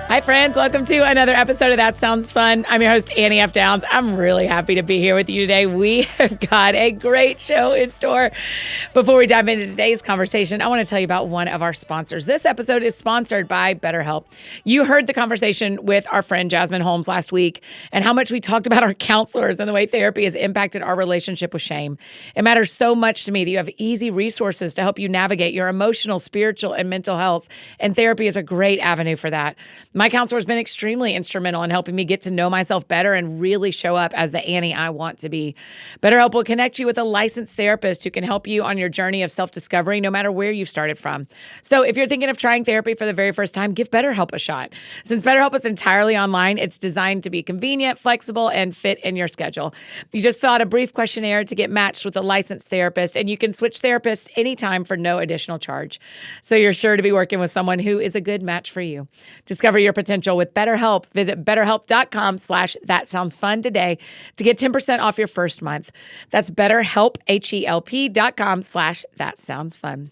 Hi, friends. Welcome to another episode of That Sounds Fun. I'm your host, Annie F. Downs. I'm really happy to be here with you today. We have got a great show in store. Before we dive into today's conversation, I want to tell you about one of our sponsors. This episode is sponsored by BetterHelp. You heard the conversation with our friend Jasmine Holmes last week and how much we talked about our counselors and the way therapy has impacted our relationship with shame. It matters so much to me that you have easy resources to help you navigate your emotional, spiritual, and mental health, and therapy is a great avenue for that. My counselor has been extremely instrumental in helping me get to know myself better and really show up as the Annie I want to be. BetterHelp will connect you with a licensed therapist who can help you on your journey of self-discovery, no matter where you've started from. So if you're thinking of trying therapy for the very first time, give BetterHelp a shot. Since BetterHelp is entirely online, it's designed to be convenient, flexible, and fit in your schedule. You just fill out a brief questionnaire to get matched with a licensed therapist, and you can switch therapists anytime for no additional charge. So you're sure to be working with someone who is a good match for you. Discover your potential with BetterHelp. Visit BetterHelp.com/thatsoundsfun today to get 10% off your first month. That's BetterHelp, HELP.com/thatsoundsfun.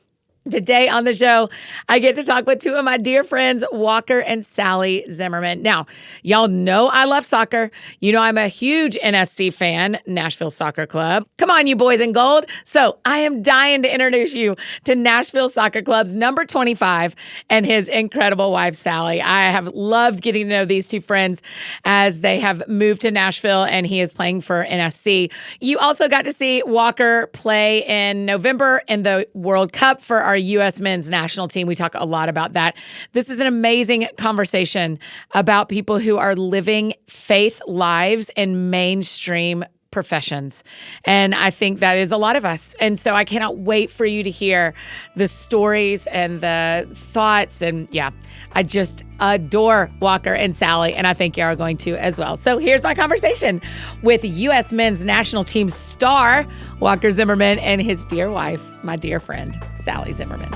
Today on the show, I get to talk with two of my dear friends, Walker and Sally Zimmerman. Now, y'all know I love soccer. You know I'm a huge NSC fan, Nashville Soccer Club. Come on, you boys in gold. So I am dying to introduce you to Nashville Soccer Club's number 25 and his incredible wife, Sally. I have loved getting to know these two friends as they have moved to Nashville and he is playing for NSC. You also got to see Walker play in November in the World Cup for our U.S. men's national team. We talk a lot about that. This is an amazing conversation about people who are living faith lives in mainstream professions. And I think that is a lot of us. And so I cannot wait for you to hear the stories and the thoughts. And yeah, I just adore Walker and Sally, and I think you are going to as well. So here's my conversation with U.S. men's national team star, Walker Zimmerman, and his dear wife, my dear friend, Sally Zimmerman.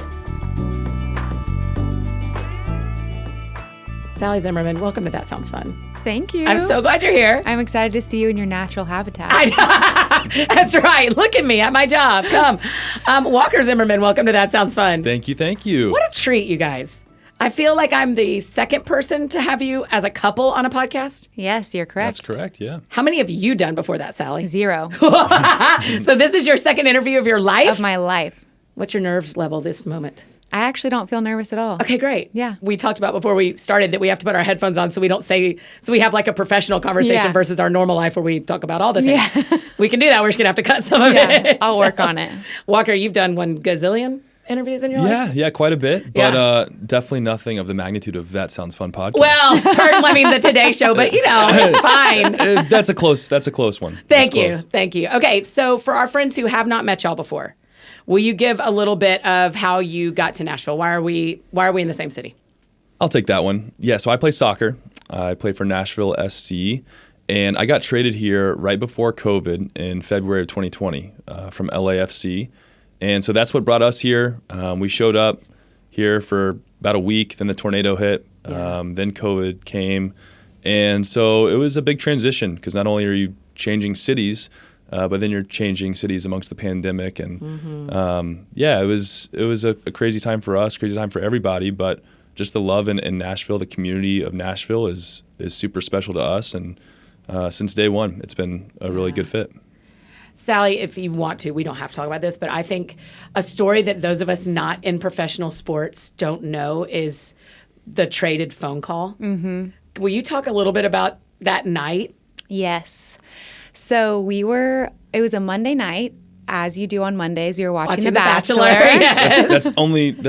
Sally Zimmerman, welcome to That Sounds Fun. Thank you. I'm so glad you're here. I'm excited to see you in your natural habitat. That's right. Look at me at my job. Come. Walker Zimmerman, welcome to That Sounds Fun. Thank you. Thank you. What a treat, you guys. I feel like I'm the second person to have you as a couple on a podcast. Yes, you're correct. That's correct, yeah. How many have you done before that, Sally? 0. So this is your second interview of your life? Of my life. What's your nerves level this moment? I actually don't feel nervous at all. Okay, great. Yeah. We talked about before we started that we have to put our headphones on so we don't say, so we have like a professional conversation versus our normal life where we talk about all the things. Yeah. We can do that. We're just going to have to cut some of it. I'll work on it. Walker, you've done 1 gazillion interviews in your life? Yeah, quite a bit, but definitely nothing of the magnitude of That Sounds Fun podcast. Well, certainly, I mean, the Today Show, but you know, it's fine. That's a close one. Thank you. Okay, so for our friends who have not met y'all before, will you give a little bit of how you got to Nashville? Why are we in the same city? I'll take that one. Yeah, so I play soccer. I play for Nashville SC, and I got traded here right before COVID in February of 2020 from LAFC. And so that's what brought us here. We showed up here for about a week, then the tornado hit, then COVID came. And so it was a big transition because not only are you changing cities, but then you're changing cities amongst the pandemic. And it was a crazy time for us, crazy time for everybody. But just the love in Nashville, the community of Nashville is super special to us. And since day one, it's been a really good fit. Sally, if you want to, we don't have to talk about this, but I think a story that those of us not in professional sports don't know is the traded phone call. Mm-hmm. Will you talk a little bit about that night? Yes. So it was a Monday night. As you do on Mondays, we were watching The Bachelor. Yes. That's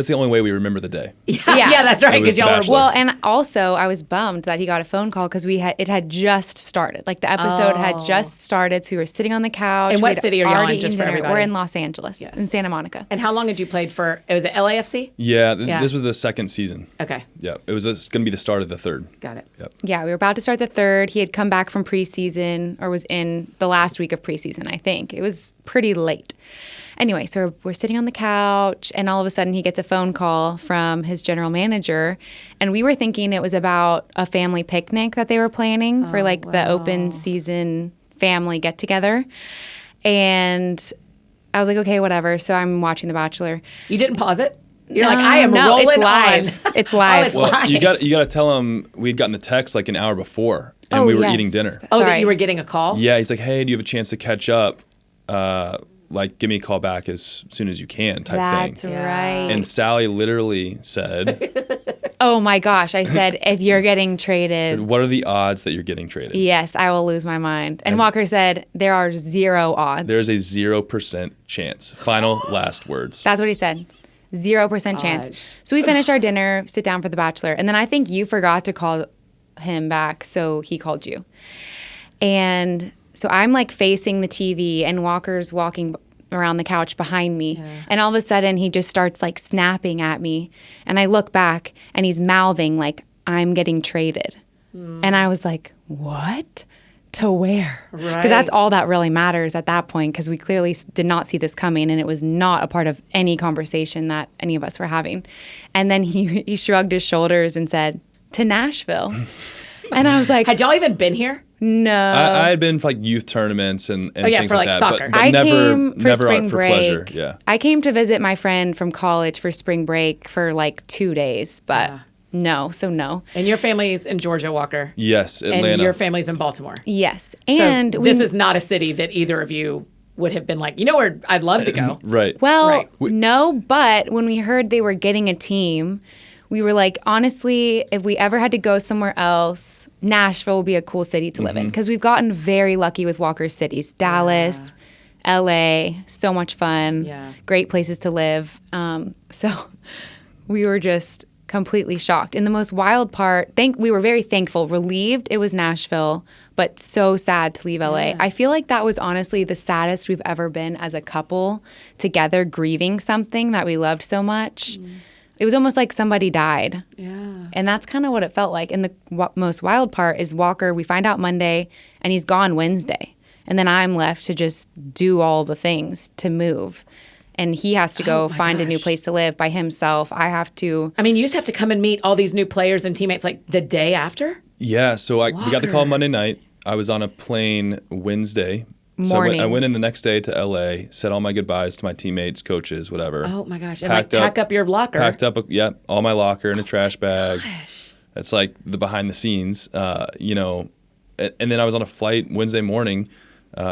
the only way we remember the day. Yeah, that's right. Because y'all were well, and also I was bummed that he got a phone call because it had just started. Like the episode had just started, so we were sitting on the couch. In what city are y'all in? Just for everybody. We're in Los Angeles, in Santa Monica. And how long had you played for? Was it LAFC? Yeah, this was the second season. Okay. Yeah, it was going to be the start of the third. Got it. Yep. Yeah, we were about to start the third. He had come back from preseason, or was in the last week of preseason, I think. It was pretty late. Anyway, so we're sitting on the couch, and all of a sudden he gets a phone call from his general manager, and we were thinking it was about a family picnic that they were planning for the open season family get-together. And I was like, okay, whatever. So I'm watching The Bachelor. You didn't pause it? You're like, I am no, rolling it's live. on. It's live. it's Well, live. you got to tell him we'd gotten the text like an hour before, and we were yes. eating dinner. Oh, that Sorry. you were getting a call? Yeah, he's like, hey, do you have a chance to catch up? Like, give me a call back as soon as you can, type That's thing. right. And Sally literally said, oh my gosh, I said, if you're getting traded, what are the odds that you're getting traded? yes, I will lose my mind. And Walker said, there are 0 odds. There's a 0% chance. Final last words. That's what he said. 0% chance. Gosh. So we finish our dinner, sit down for the Bachelor, and then I think you forgot to call him back, so he called you. And so I'm like facing the TV, and Walker's walking around the couch behind me. And all of a sudden, he just starts like snapping at me. And I look back, and he's mouthing like, I'm getting traded. And I was like, what? To where? Right. Because that's all that really matters at that point, because we clearly did not see this coming, and it was not a part of any conversation that any of us were having. And then he shrugged his shoulders and said, to Nashville. And I was like, Had y'all even been here? no. I had been for like youth tournaments and yeah, things for, like like, that, soccer. but I never, came for never spring for break. pleasure. Yeah. I came to visit my friend from college for spring break for like 2 days, but no. And your family's in Georgia, Walker. Yes, Atlanta. And your family's in Baltimore. Yes. So And this is not a city that either of you would have been like, you know where I'd love to go. Right. well, Right. no, but when we heard they were getting a team, we were like, honestly, if we ever had to go somewhere else, Nashville would be a cool city to live in, because we've gotten very lucky with Walker's cities. Dallas, LA, so much fun, Yeah. great places to live. So we were just completely shocked. And the most wild part, we were very thankful, relieved it was Nashville, but so sad to leave LA. I feel like that was honestly the saddest we've ever been as a couple together, grieving something that we loved so much. It was almost like somebody died. Yeah. And that's kind of what it felt like. And the most wild part is Walker, we find out Monday, and he's gone Wednesday. And then I'm left to just do all the things to move. And he has to go my find a new gosh. place to live by himself. I have to. I mean, you just have to come and meet all these new players and teammates like the day after? Yeah, so we got the call Walker. Monday night. I was on a plane Wednesday. So Morning. I went in the next day to LA, said all my goodbyes to my teammates, coaches, whatever. Oh my gosh. And Packed like up- pack up your locker. Packed up, all my locker in a trash bag. That's like the behind the scenes, you know. And then I was on a flight Wednesday morning,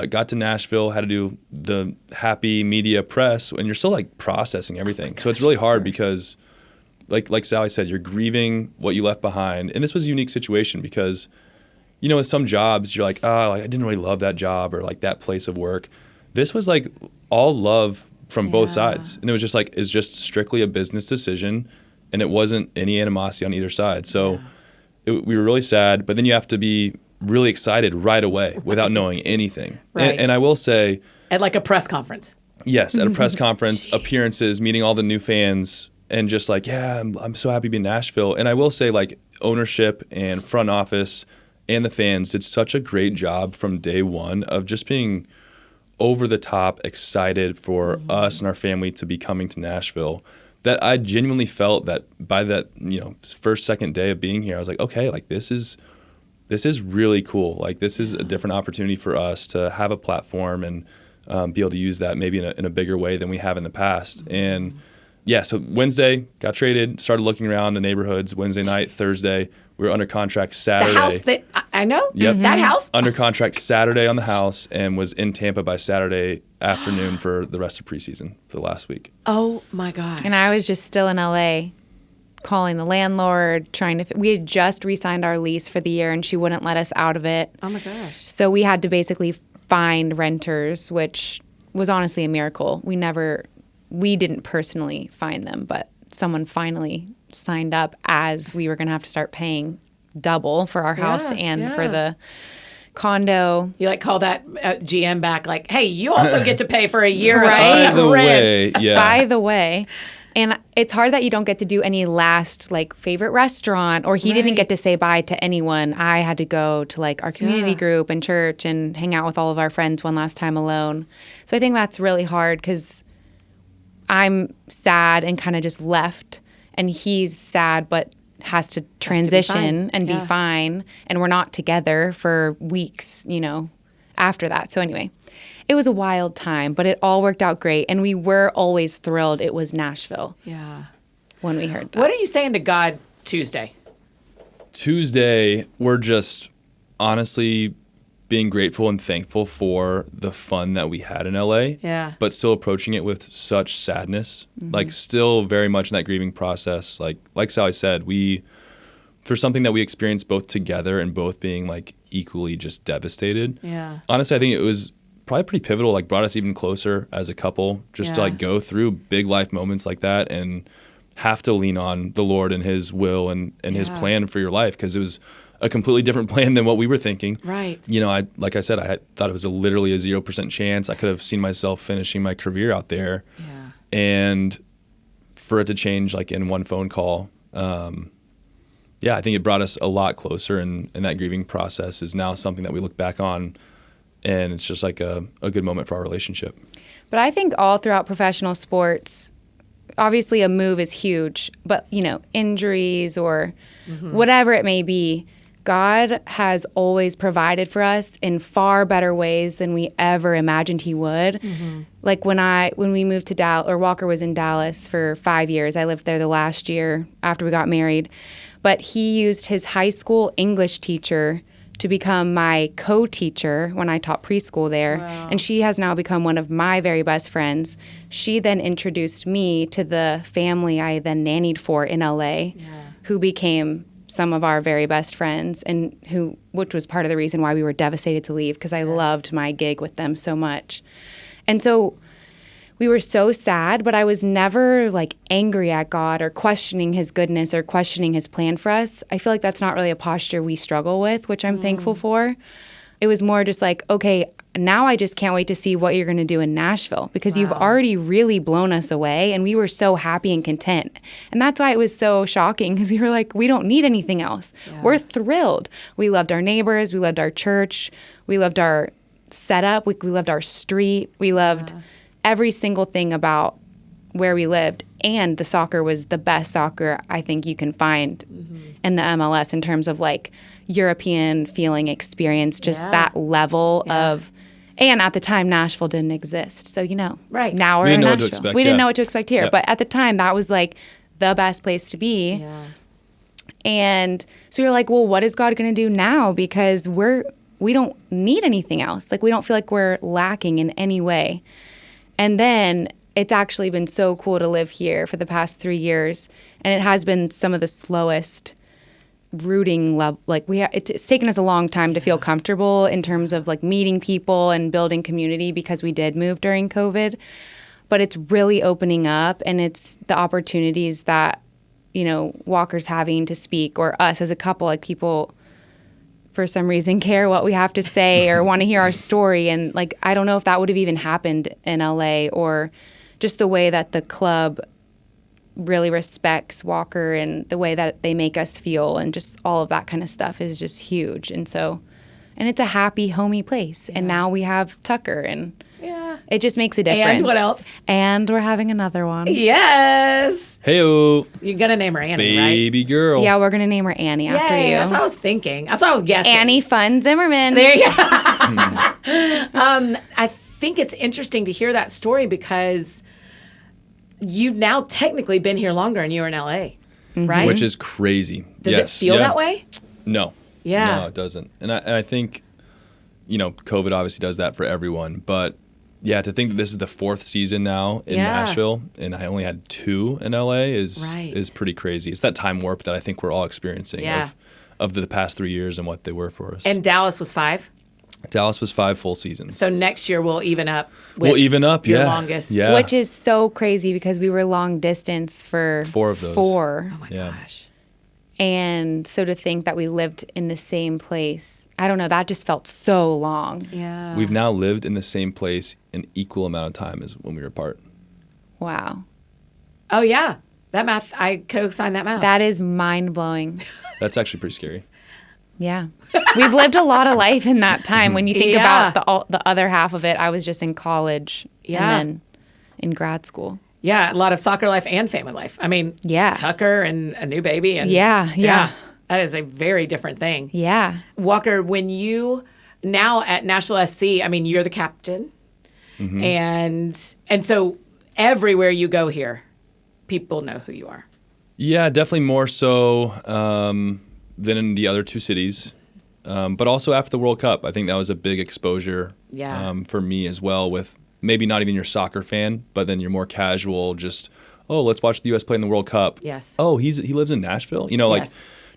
got to Nashville, had to do the happy media press, and you're still like processing everything. So it's really hard because, like Sally said, you're grieving what you left behind. And this was a unique situation because, you know, with some jobs, you're like, oh, I didn't really love that job or like that place of work. This was like all love from both sides. And it was just like, it's just strictly a business decision. And it wasn't any animosity on either side. So we were really sad. But then you have to be really excited right away without knowing anything. Right. And I will say, At like a press conference. yes, at a press conference, appearances, meeting all the new fans, and just like, yeah, I'm so happy to be in Nashville. And I will say, like, ownership and front office and the fans did such a great job from day one of just being over the top excited for us and our family to be coming to Nashville, that I genuinely felt that by that, you know, first, second day of being here, I was like, okay, like this is really cool. Like this is a different opportunity for us to have a platform and be able to use that maybe in a bigger way than we have in the past. And yeah, so Wednesday got traded, started looking around the neighborhoods. Wednesday night, Thursday, we were under contract Saturday. The house that I know? Yep. That house? Under contract Saturday on the house and was in Tampa by Saturday afternoon for the rest of preseason for the last week. Oh my gosh. And I was just still in LA calling the landlord, we had just re-signed our lease for the year and she wouldn't let us out of it. Oh my gosh. So we had to basically find renters, which was honestly a miracle. We didn't personally find them, but someone finally signed up as we were going to have to start paying double for our house and for the condo. You like call that GM back like, hey, you also get to pay for a year Right. of By the rent. way, yeah. By the way. And it's hard that you don't get to do any last like favorite restaurant, or he didn't get to say bye to anyone. I had to go to like our community group and church and hang out with all of our friends one last time alone. So I think that's really hard because I'm sad and kind of just left, and he's sad but has to transition and be fine. And we're not together for weeks, you know, after that. So anyway, it was a wild time, but it all worked out great. And we were always thrilled it was Nashville. Yeah. when we heard that. What are you saying to God Tuesday? Tuesday, we're just honestly being grateful and thankful for the fun that we had in LA. Yeah. But still approaching it with such sadness. Like still very much in that grieving process. Like Sally said, for something that we experienced both together and both being like equally just devastated. Yeah. Honestly, I think it was probably pretty pivotal, like brought us even closer as a couple, just to like go through big life moments like that and have to lean on the Lord and his will and his plan for your life, because it was a completely different plan than what we were thinking. Right. You know, like I said, I thought it was literally a 0% chance. I could have seen myself finishing my career out there. Yeah. And for it to change like in one phone call, I think it brought us a lot closer, and that grieving process is now something that we look back on, and it's just like a good moment for our relationship. But I think all throughout professional sports, obviously a move is huge, but, you know, injuries or whatever it may be, God has always provided for us in far better ways than we ever imagined he would. Like when we moved to Dallas, or Walker was in Dallas for 5 years. I lived there the last year after we got married. But he used his high school English teacher to become my co-teacher when I taught preschool there. Wow. And she has now become one of my very best friends. She then introduced me to the family I then nannied for in LA, who became some of our very best friends, and which was part of the reason why we were devastated to leave, because I loved my gig with them so much. And so we were so sad, but I was never like angry at God or questioning his goodness or questioning his plan for us. I feel like that's not really a posture we struggle with, which I'm thankful for. It was more just like, okay, now I just can't wait to see what you're going to do in Nashville, because you've already really blown us away, and we were so happy and content. And that's why it was so shocking, because we were like, we don't need anything else. We're thrilled. We loved our neighbors. We loved our church. We loved our setup. We loved our street. We loved every single thing about where we lived. And the soccer was the best soccer I think you can find in the MLS in terms of like European feeling experience, just that level of, and at the time Nashville didn't exist. So, you know, now we're in Nashville. We didn't know what to expect here. But at the time that was like the best place to be. Yeah. And so you're like, well, what is God going to do now? Because we don't need anything else. Like we don't feel like we're lacking in any way. And then it's actually been so cool to live here for the past 3 years. And it has been some of the slowest rooting love. Like it's taken us a long time to feel comfortable in terms of like meeting people and building community, because we did move during COVID. But it's really opening up, and it's the opportunities that, you know, Walker's having to speak, or us as a couple, like people for some reason care what we have to say or want to hear our story. And like, I don't know if that would have even happened in LA, or just the way that the club really respects Walker and the way that they make us feel, and just all of that kind of stuff is just huge. And so, and it's a happy, homey place. And now we have Tucker, and it just makes a difference. And what else? And we're having another one. Yes. Hey-o. You're going to name her Annie, right? Baby girl. Yeah, we're going to name her Annie after you. That's what I was thinking. That's what I was guessing. Annie Fun Zimmerman. There you go. I think it's interesting to hear that story, because you've now technically been here longer and you were in LA, right? Which is crazy. Does it feel that way? No. Yeah. No, it doesn't. And I think, you know, COVID obviously does that for everyone. But yeah, to think that this is the 4th season now in Nashville, and I only had 2 in LA is pretty crazy. It's that time warp that I think we're all experiencing of the past 3 years and what they were for us. And Dallas was 5? Dallas was 5 full seasons. So next year we'll even up with your longest. Yeah. Which is so crazy, because we were long distance for 4 of those. 4. Oh my gosh. And so to think that we lived in the same place, I don't know, that just felt so long. Yeah. We've now lived in the same place an equal amount of time as when we were apart. Wow. Oh, yeah. That math, I co-signed that math. That is mind-blowing. That's actually pretty scary. Yeah. We've lived a lot of life in that time. When you think about the other half of it, I was just in college and then in grad school. Yeah, a lot of soccer life and family life. I mean, Tucker and a new baby. And Yeah. That is a very different thing. Yeah. Walker, when you, now at Nashville SC, I mean, you're the captain. And so everywhere you go here, people know who you are. Yeah, definitely more so than in the other two cities. But also after the World Cup, I think that was a big exposure for me as well, with maybe not even your soccer fan, but then you're more casual, just, oh, let's watch the U.S. play in the World Cup. Yes. Oh, he lives in Nashville?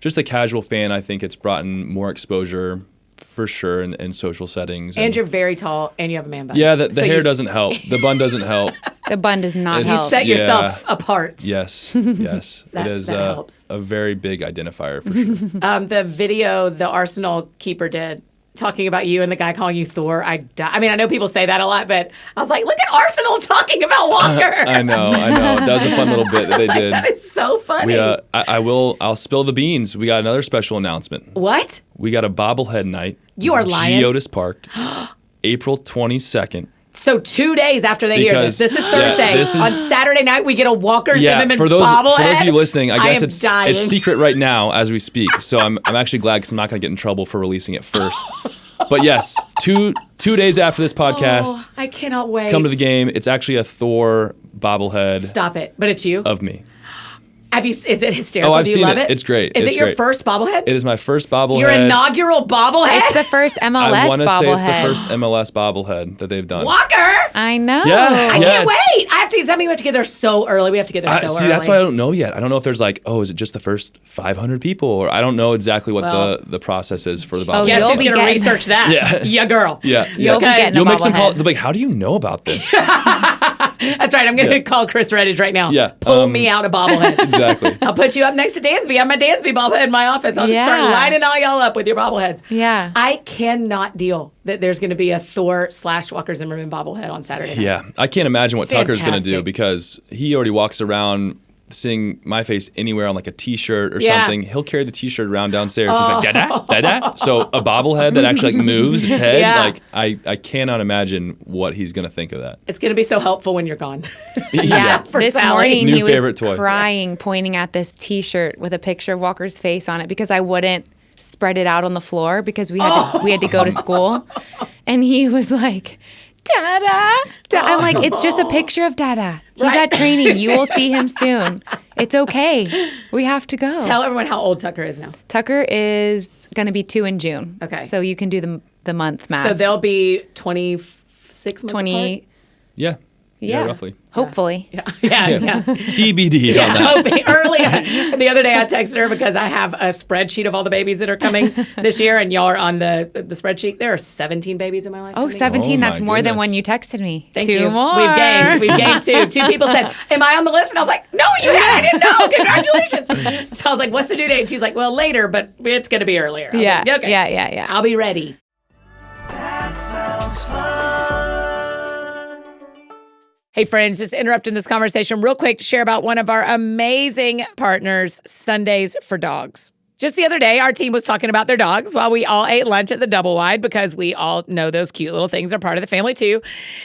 Just a casual fan, I think it's brought in more exposure for sure in social settings. And you're very tall and you have a man bun. Yeah, the hair doesn't help. The bun doesn't help. The bun does not You help. set yourself apart. Yes. That It is helps. a very big identifier for sure. The video the Arsenal keeper did talking about you and the guy calling you Thor, I mean, I know people say that a lot, but I was like, look at Arsenal talking about Walker. I know. That was a fun little bit that they did. That is so funny. I'll spill the beans. We got another special announcement. What? We got a bobblehead night. You are lying. Geodis Park, April 22nd. So 2 days after they hear this. This is Yeah, Thursday. On Saturday night, we get a Walker Zimmerman for those bobblehead. of you listening, I guess it's dying. secret right now as we speak. So I'm actually glad because I'm not going to get in trouble for releasing it first. But yes, two days after this podcast, Oh, I cannot wait. come to the game. It's actually a Thor bobblehead Stop it. But it's you? of me. Is it hysterical? Oh, I've Do you seen love it. It's great. Is It's it your great. first bobblehead? It is my first bobblehead. Your inaugural bobblehead? It's the first MLS I want to say bobblehead. it's the first MLS bobblehead that they've done. Walker! I know. Yeah. I can't wait. I have to get something. We have to get there so early. We have to get there so early. See, that's why I don't know yet. I don't know if there's is it just the first 500 people, or I don't know exactly what the process is for the bobblehead. Yes, You'll who's be going to getting- research that? Yeah. Yeah, girl. Yeah. You'll be getting You'll a make some calls. bobblehead. They'll be like, how do you know about this? That's right. I'm going to call Chris Redditch right now. Yeah, Pull me out a bobblehead. Exactly. I'll put you up next to Dansby. I have my Dansby bobblehead in my office. I'll just start Yeah. lining all y'all up with your bobbleheads. Yeah. I cannot deal that there's going to be a Thor / Walker Zimmerman bobblehead on Saturday night. Yeah. I can't imagine what Tucker's going to do Fantastic. because he already walks around seeing my face anywhere on like a T-shirt or Yeah. something. He'll carry the T-shirt around downstairs. He's like, da-da, da-da. So a bobblehead that actually moves its head. Yeah. I cannot imagine what he's going to think of that. It's going to be so helpful when you're gone. Yeah, For this Sally. morning New he favorite was toy. crying, pointing at this T-shirt with a picture of Walker's face on it because I wouldn't spread it out on the floor because we had to go to school, and he was like, "Dada, I'm like, it's just a picture of Dada. He's Right. at training. You will see him soon. It's okay. We have to go." Tell everyone how old Tucker is now. Tucker is going to be 2 in June. Okay. so you can do the month math. So they'll be 26 months 20. Yeah. Yeah, roughly. Hopefully. apart? Yeah. TBD on that. Hoping early. The other day I texted her because I have a spreadsheet of all the babies that are coming this year, and y'all are on the spreadsheet. There are 17 babies in my life. Oh, coming. 17. Oh, my That's more than goodness. when you texted me. Thank Two you. more. We've gained 2. 2 people said, "Am I on the list?" And I was like, "No, you haven't. I didn't know. Congratulations." So I was like, "What's the due date?" And she's like, "Well, later, but it's going to be earlier." I was Yeah. like, okay. Yeah. I'll be ready. Hey, friends, just interrupting this conversation real quick to share about one of our amazing partners, Sundays for Dogs. Just the other day, our team was talking about their dogs while we all ate lunch at the Double Wide because we all know those cute little things are part of the family too.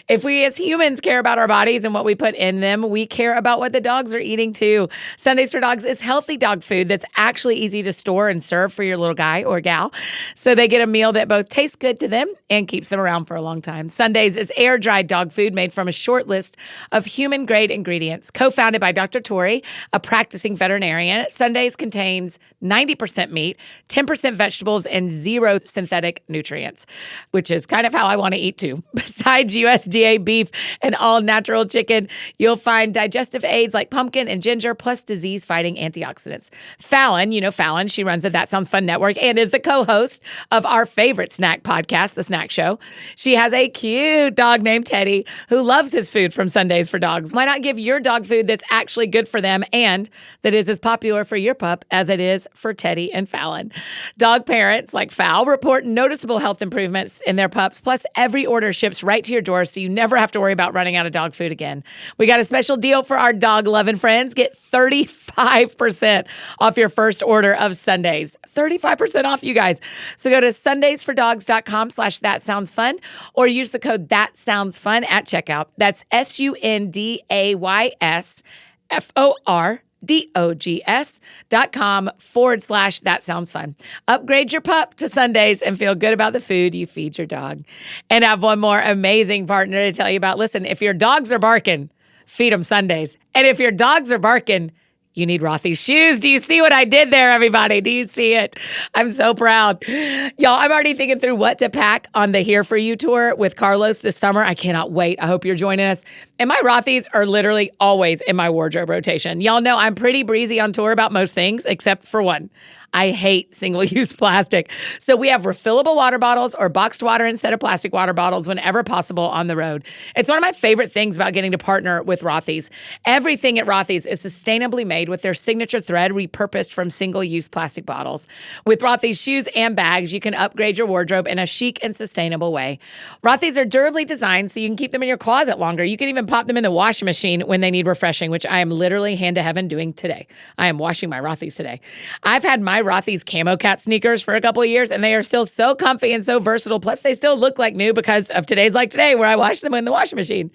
If we as humans care about our bodies and what we put in them, we care about what the dogs are eating too. Sundays for Dogs is healthy dog food that's actually easy to store and serve for your little guy or gal. So they get a meal that both tastes good to them and keeps them around for a long time. Sundays is air-dried dog food made from a short list of human-grade ingredients. Co-founded by Dr. Tori, a practicing veterinarian, Sundays contains 90% meat, 10% vegetables, and 0 synthetic nutrients, which is kind of how I want to eat too. Besides USDA beef and all natural chicken, you'll find digestive aids like pumpkin and ginger, plus disease-fighting antioxidants. Fallon, Fallon, she runs the That Sounds Fun network and is the co-host of our favorite snack podcast, The Snack Show. She has a cute dog named Teddy who loves his food from Sundays for Dogs. Why not give your dog food that's actually good for them and that is as popular for your pup as it is for Teddy and Fallon? Dog parents like Fal report noticeable health improvements in their pups, plus every order ships right to your door so you never have to worry about running out of dog food again. We got a special deal for our dog-loving friends. Get 35% off your first order of Sundays. 35% off, you guys. So go to sundaysfordogs.com/thatsoundsfun or use the code ThatSoundsFun at checkout. That's sundaysfordogs.com/that-sounds-fun. Upgrade your pup to Sundays and feel good about the food you feed your dog. And I have one more amazing partner to tell you about. Listen, if your dogs are barking, feed them Sundays. And if your dogs are barking, you need Rothy's shoes. Do you see what I did there, everybody? Do you see it? I'm so proud. Y'all, I'm already thinking through what to pack on the Here For You tour with Carlos this summer. I cannot wait. I hope you're joining us. And my Rothy's are literally always in my wardrobe rotation. Y'all know I'm pretty breezy on tour about most things, except for one. I hate single-use plastic. So we have refillable water bottles or boxed water instead of plastic water bottles whenever possible on the road. It's one of my favorite things about getting to partner with Rothy's. Everything at Rothy's is sustainably made with their signature thread repurposed from single-use plastic bottles. With Rothy's shoes and bags, you can upgrade your wardrobe in a chic and sustainable way. Rothy's are durably designed so you can keep them in your closet longer. You can even pop them in the washing machine when they need refreshing, which I am literally hand to heaven doing today. I am washing my Rothy's today. I've had my Rothy's Camo Cat sneakers for a couple of years, and they are still so comfy and so versatile. Plus, they still look like new because of today's like today, where I wash them in the washing machine.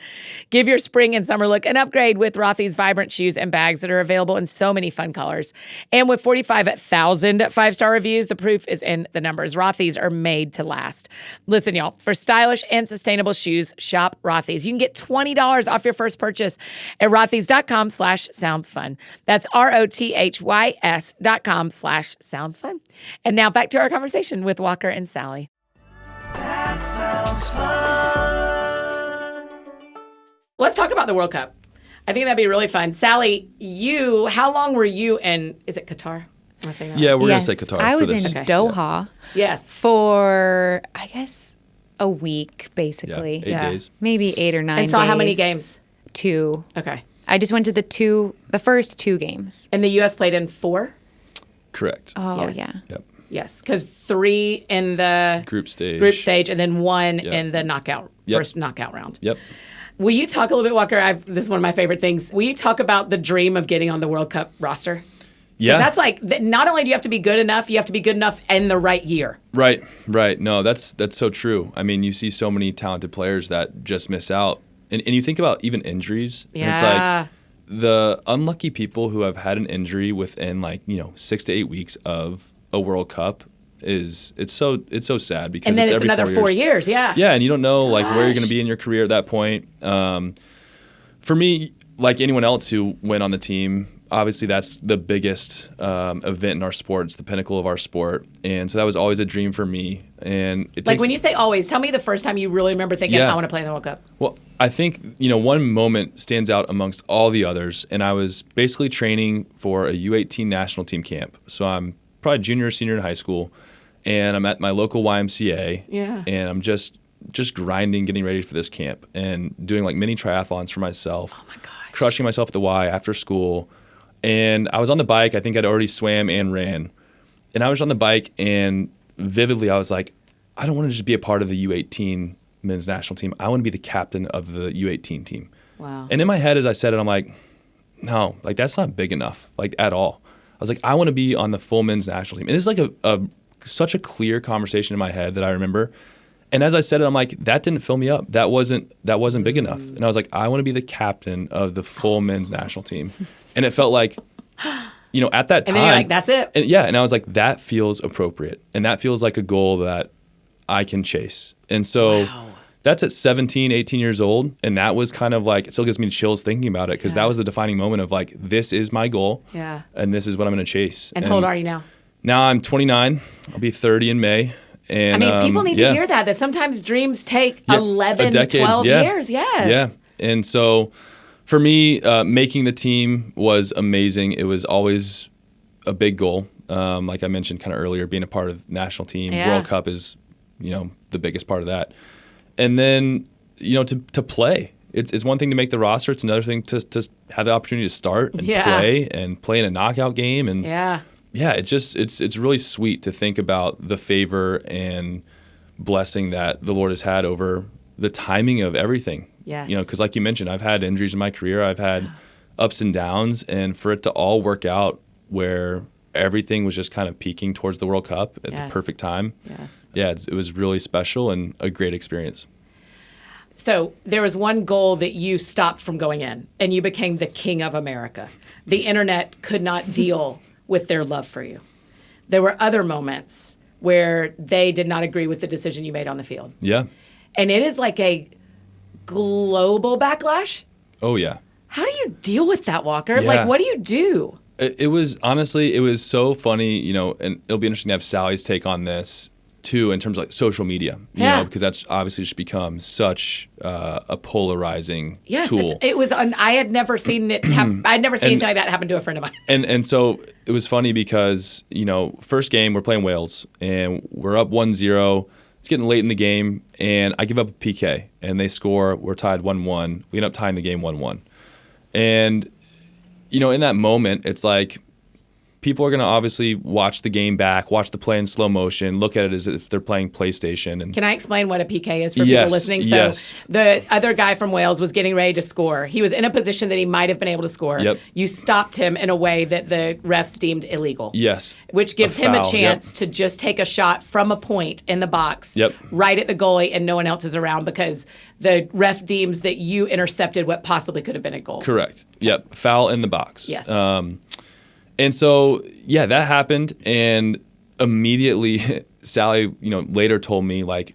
Give your spring and summer look an upgrade with Rothy's vibrant shoes and bags that are available in so many fun colors. And with 45,000 five-star reviews, the proof is in the numbers. Rothy's are made to last. Listen, y'all, for stylish and sustainable shoes, shop Rothy's. You can get $20 off your first purchase at rothys.com/soundsfun. That's ROTHYS.com/sounds fun. And now back to our conversation with Walker and Sally. That sounds fun. Let's talk about the World Cup. I think that'd be really fun. Sally, how long were you in, is it Qatar? Am I saying that Yeah, right? we're going to say Qatar. I was for in this. Doha Yes. for, I guess, a week, Yeah, basically. 8 Yeah. days. Maybe 8 or 9 And days. saw how many games? 2. Okay. I just went to the first 2 games. And the U.S. played in 4? Correct. Oh, Yes. yeah. Yep. Yes, because 3 in the Group stage. and then 1 Yep. in the first knockout round. Yep. Will you talk a little bit, Walker? This is one of my favorite things. Will you talk about the dream of getting on the World Cup roster? 'Cause Yeah. that's not only do you have to be good enough, you have to be good enough in the right year. Right. No, that's so true. I mean, you see so many talented players that just miss out. And you think about even injuries. And it's Yeah. like the unlucky people who have had an injury within 6 to 8 weeks of a World Cup it's so sad because And then it's every another 4 years. Yeah. Yeah, and you don't know where you're going Gosh. to be in your career at that point. For me, like anyone else who went on the team, obviously that's the biggest event in our sport. It's the pinnacle of our sport, and so that was always a dream for me. And it Like takes, when you say always, tell me the first time you really remember thinking, Yeah. I want to play in the World Cup. well, I think one moment stands out amongst all the others, and I was basically training for a U18 national team camp. So I'm probably junior or senior in high school, and I'm at my local YMCA, Yeah. and I'm just grinding, getting ready for this camp, and doing like mini triathlons for myself. Oh my gosh. Crushing myself at the Y after school. And I was on the bike. I think I'd already swam and ran. And I was on the bike, and vividly I was like, I don't want to just be a part of the U18 men's national team. I want to be the captain of the U18 team. Wow. And in my head, as I said it, I'm like, no, like that's not big enough, like at all. I was like, I want to be on the full men's national team. And this is like such a clear conversation in my head that I remember. And as I said it, I'm like, that didn't fill me up. That wasn't big enough. And I was like, I want to be the captain of the full men's national team. And it felt like, at that time. And then you're like, that's it. And yeah, and I was like, that feels appropriate. And that feels like a goal that I can chase. And so that's at 17, 18 years old. And that was kind of like, it still gives me chills thinking about it because that was the defining moment of like, this is my goal. Yeah. And this is what I'm going to chase. And how old are you now? Now I'm 29. I'll be 30 in May. And, I mean, people need to hear that sometimes dreams take 11, a decade, 12 years. Yes. Yeah. And so for me, making the team was amazing. It was always a big goal. Like I mentioned kind of earlier, being a part of the national team. Yeah. World Cup is, the biggest part of that. And then, to play. It's one thing to make the roster. It's another thing to have the opportunity to start and play in a knockout game. And it's really sweet to think about the favor and blessing that the Lord has had over the timing of everything. Yes. Because like you mentioned, I've had injuries in my career. I've had ups and downs. And for it to all work out where everything was just kind of peaking towards the World Cup at the perfect time. Yes. Yeah, it was really special and a great experience. So there was one goal that you stopped from going in, and you became the king of America. The internet could not deal with their love for you. There were other moments where they did not agree with the decision you made on the field. Yeah. And it is like a global backlash. Oh, yeah. How do you deal with that, Walker? Yeah. Like, what do you do? It was honestly, it was so funny, you know, and it'll be interesting to have Sally's take on this too, in terms of like social media, you know, because that's obviously just become such a polarizing tool. It was. I had never seen it. I'd never seen anything like that happen to a friend of mine. And so it was funny because, you know, first game we're playing Wales and we're up 1-0. It's getting late in the game and I give up a PK and they score. We're tied 1-1. We end up tying the game 1-1. And, you know, in that moment, it's like people are going to obviously watch the game back, watch the play in slow motion, look at it as if they're playing PlayStation. And can I explain what a PK is for people listening? So the other guy from Wales was getting ready to score. He was in a position that he might have been able to score. Yep. You stopped him in a way that the refs deemed illegal. Yes. Which gives him a chance to just take a shot from a point in the box, right at the goalie, and no one else is around because the ref deems that you intercepted what possibly could have been a goal. Correct. Yep. Foul in the box. Yes. And so, yeah, that happened. And immediately, Sally, you know, later told me, like,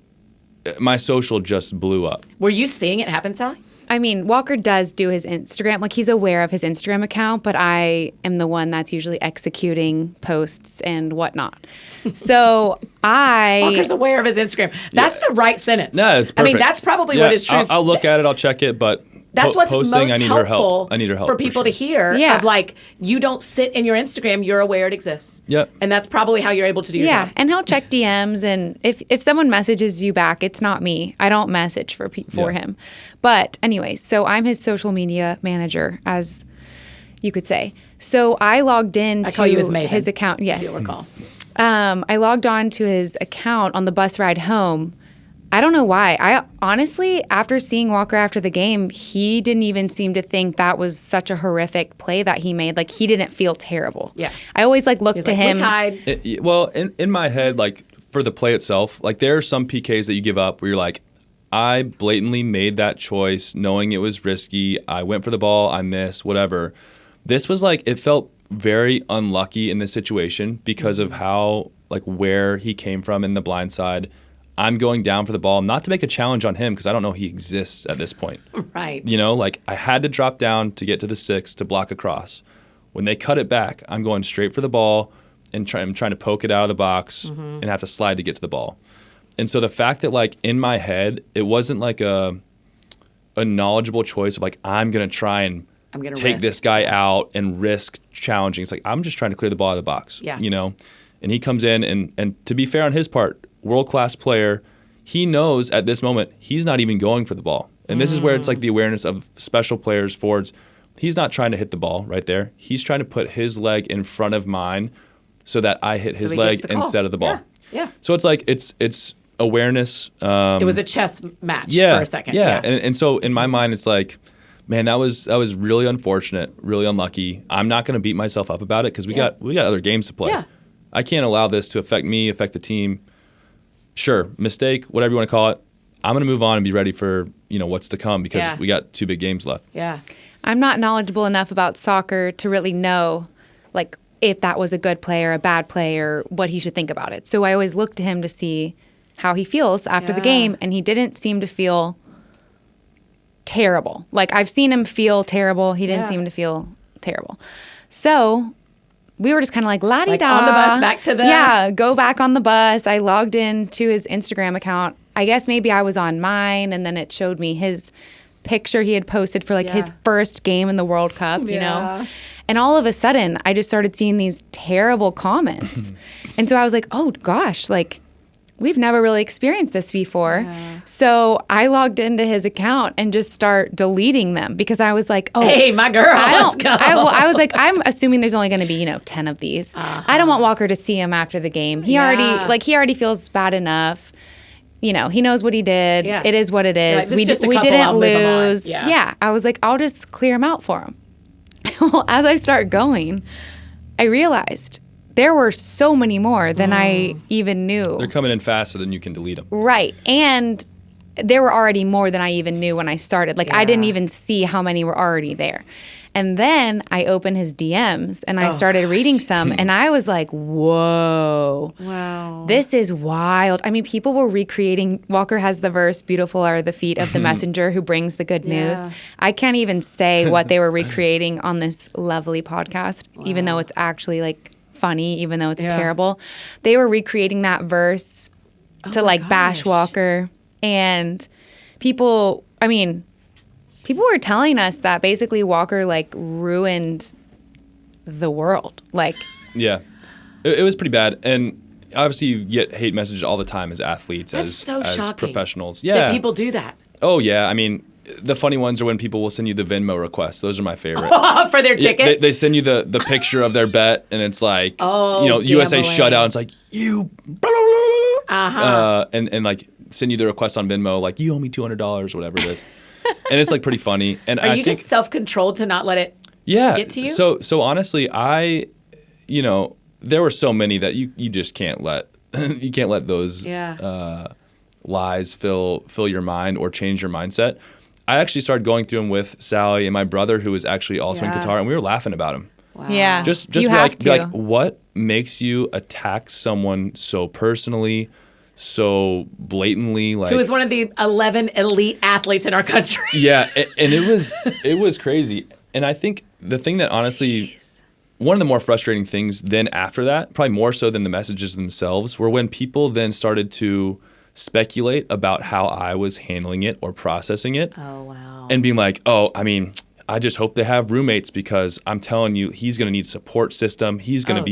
my social just blew up. Were you seeing it happen, Sally? I mean, Walker does do his Instagram. Like, he's aware of his Instagram account, but I am the one that's usually executing posts and whatnot. So Walker's aware of his Instagram. That's the right sentence. No, it's perfect. I mean, that's probably what is true. I'll look at it. I'll check it, but that's what's posting, most I need helpful her help for people to hear. Yeah. Of like, you don't sit in your Instagram, you're aware it exists. Yep. And that's probably how you're able to do your job. And he'll check DMs, and if someone messages you back, it's not me. I don't message for him. But anyways, so I'm his social media manager, as you could say. So I logged in to his account. Yes. If you'll recall. I logged on to his account on the bus ride home. I don't know why. I honestly, after seeing Walker after the game, he didn't even seem to think that was such a horrific play that he made. Like, he didn't feel terrible. Yeah. I always looked to him. We're tied. Well, in my head, like, for the play itself, like, there are some PKs that you give up where you're like, I blatantly made that choice knowing it was risky. I went for the ball. I missed, whatever. This was like, it felt very unlucky in this situation because of how, like, where he came from in the blind side. I'm going down for the ball, not to make a challenge on him because I don't know he exists at this point. Right. You know, like, I had to drop down to get to the 6 to block across. When they cut it back, I'm going straight for the ball and I'm trying to poke it out of the box and have to slide to get to the ball. And so the fact that, like, in my head, it wasn't like a knowledgeable choice of like, I'm going to try and take this guy out and risk challenging. It's like, I'm just trying to clear the ball out of the box. Yeah. You know? And he comes in and to be fair on his part, world-class player, he knows at this moment he's not even going for the ball. And this is where it's like the awareness of special players, forwards. He's not trying to hit the ball right there. He's trying to put his leg in front of mine so that I hit his leg instead of the ball. Yeah. So it's like it's awareness. It was a chess match for a second. Yeah. And so in my mind, it's like, man, that was really unfortunate, really unlucky. I'm not going to beat myself up about it because we got other games to play. Yeah. I can't allow this to affect me, affect the team. Sure, mistake, whatever you want to call it. I'm going to move on and be ready for, you know, what's to come because we got 2 big games left. Yeah. I'm not knowledgeable enough about soccer to really know, like, if that was a good play or a bad play or what he should think about it. So I always look to him to see how he feels after the game, and he didn't seem to feel terrible. Like, I've seen him feel terrible. He didn't seem to feel terrible. So we were just kind of like, la-di-da. Like on the bus back to the... Yeah, go back on the bus. I logged in to his Instagram account. I guess maybe I was on mine, and then it showed me his picture he had posted for, like, his first game in the World Cup, you know? And all of a sudden, I just started seeing these terrible comments. And so I was like, oh, gosh, like, we've never really experienced this before. Yeah. So I logged into his account and just start deleting them because I was like, oh, hey, my girl, let's go. I was like, I'm assuming there's only going to be, 10 of these. I don't want Walker to see him after the game. He already feels bad enough. He knows what he did. Yeah. It is what it is. Like, we didn't lose. Yeah. I was like, I'll just clear him out for him. Well, as I start going, I realized there were so many more than I even knew. They're coming in faster than you can delete them. Right. And there were already more than I even knew when I started. Like, I didn't even see how many were already there. And then I opened his DMs and I started reading some, and I was like, whoa. Wow. This is wild. I mean, people were recreating. Walker has the verse, "Beautiful are the feet of the messenger who brings the good news." Yeah. I can't even say what they were recreating on this lovely podcast, even though it's actually like funny, even though it's terrible. They were recreating that verse to like bash Walker. And people were telling us that basically Walker like ruined the world. Like, Yeah, it was pretty bad. And obviously you get hate messages all the time as athletes, That's as so shocking professionals. that Yeah. people do that Oh, yeah. I mean, the funny ones are when people will send you the Venmo requests. Those are my favorite. for their Yeah, ticket. they send you the picture of their bet, and it's like, Oh, USA gambling. shutout. It's like, you, blah, blah, blah. And like send you the request on Venmo, like, you owe me $200, whatever it is. And it's like pretty funny. And Are I you think, just self-controlled to not let it get to you? So honestly, there were so many that you just can't let you can't let those lies fill your mind or change your mindset. I actually started going through them with Sally and my brother, who was actually also in Qatar, and we were laughing about him. Wow. yeah, Just you be have like, to. be like, what makes you attack someone so personally, so blatantly? Like, Who was one of the 11 elite athletes in our country. yeah, and it was crazy. And I think the thing that honestly, one of the more frustrating things then after that, probably more so than the messages themselves, were when people then started to speculate about how I was handling it or processing it. Oh, wow. And being like, oh, I mean, I just hope they have roommates, because I'm telling you, he's going to need support system. He's going to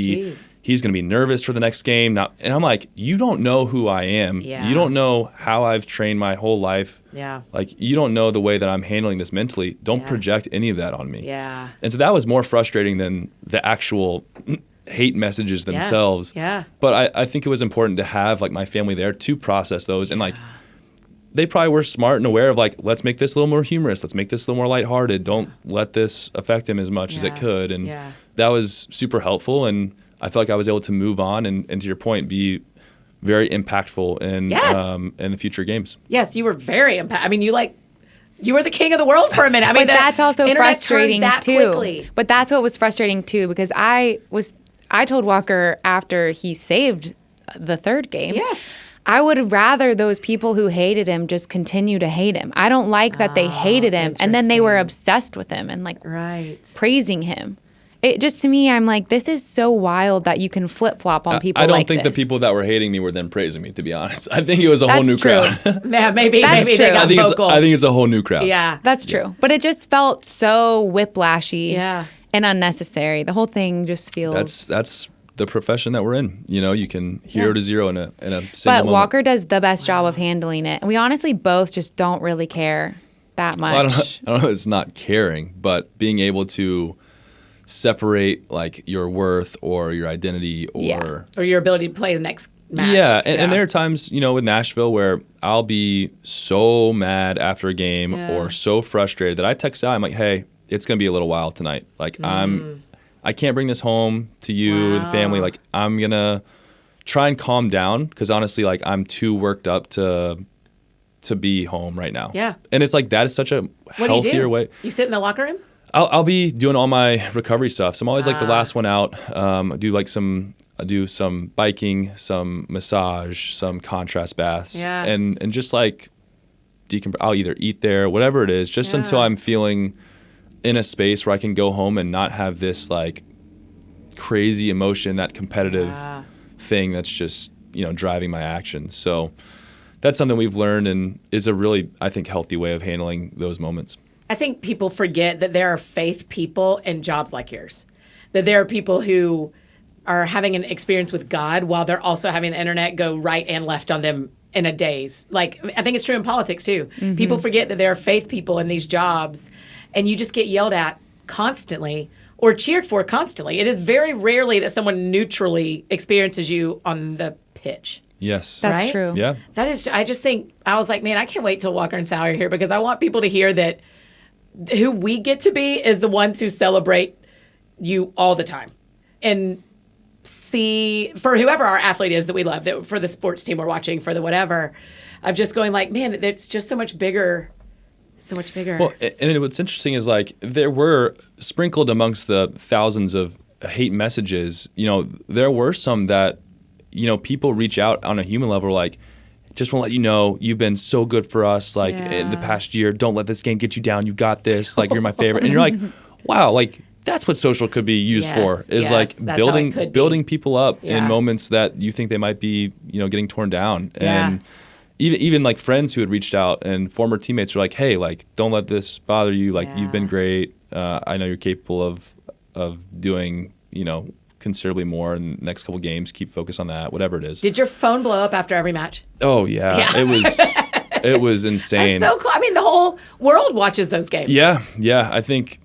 he's going to be nervous for the next game. And I'm like, you don't know who I am. Yeah. You don't know how I've trained my whole life. Yeah. Like, you don't know the way that I'm handling this mentally. Don't project any of that on me. Yeah. And so that was more frustrating than the actual hate messages themselves. Yeah. But I think it was important to have like my family there to process those. And like, they probably were smart and aware of like, let's make this a little more humorous. Let's make this a little more lighthearted. Don't let this affect him as much as it could. And that was super helpful. And I felt like I was able to move on and to your point, be very impactful in the future games. Yes, you were very I mean, you were the king of the world for a minute. I mean, But that's also internet frustrating turned that too. quickly. But that's what was frustrating too, because I told Walker after he saved the third game. Yes. I would rather those people who hated him just continue to hate him. I don't like that they hated him and then they were obsessed with him and like praising him. It just, to me, I'm like, this is so wild that you can flip flop on people. I don't like think this. the people that were hating me were then praising me, to be honest. I think it was a whole new true. crowd. Yeah, maybe That's they true. got vocal. I think it's a whole new crowd. Yeah. That's true. But it just felt so whiplashy Yeah. and unnecessary. The whole thing just feels... That's the profession that we're in. You know, you can 0 to 0 in a single But moment. Walker does the best job of handling it. And we honestly both just don't really care that much. Well, I don't know. It's not caring, but being able to separate like your worth or your identity or Or your ability to play the next match. Yeah, and there are times, you know, with Nashville where I'll be so mad after a game or so frustrated that I text out, I'm like, hey, it's going to be a little while tonight. Like, I can't bring this home to you or the family. Like, I'm going to try and calm down because honestly, like, I'm too worked up to be home right now. Yeah. And it's like, that is such a What healthier do you do? way. You sit in the locker room? I'll be doing all my recovery stuff. So I'm always like the last one out. I do some biking, some massage, some contrast baths, and just like I'll either eat there, whatever it is, just until I'm feeling in a space where I can go home and not have this like crazy emotion, that competitive thing that's just, you know, driving my actions. So that's something we've learned and is a really, I think, healthy way of handling those moments. I think people forget that there are faith people in jobs like yours, that there are people who are having an experience with God while they're also having the internet go right and left on them in a daze. Like, I think it's true in politics too. Mm-hmm. People forget that there are faith people in these jobs and you just get yelled at constantly or cheered for constantly. It is very rarely that someone neutrally experiences you on the pitch. Yes. That's right? true. Yeah. That is, I just think, I was like, man, I can't wait till Walker and Sally are here because I want people to hear that who we get to be is the ones who celebrate you all the time and see for whoever our athlete is that we love, that for the sports team we're watching, for the whatever, of just going like, man, it's just so much bigger So much bigger. Well, and what's interesting is like there were sprinkled amongst the thousands of hate messages, there were some that, people reach out on a human level like, just want to let you know you've been so good for us like in the past year. Don't let this game get you down. You got this. Like you're my favorite. And you're like, wow, like that's what social could be used for is like building people up in moments that you think they might be, getting torn down. And even like friends who had reached out and former teammates were like, hey, like don't let this bother you. Like you've been great. I know you're capable of doing, considerably more in the next couple games. Keep focus on that, whatever it is. Did your phone blow up after every match? Oh yeah. It was insane. That's so cool. I mean, the whole world watches those games. Yeah. I think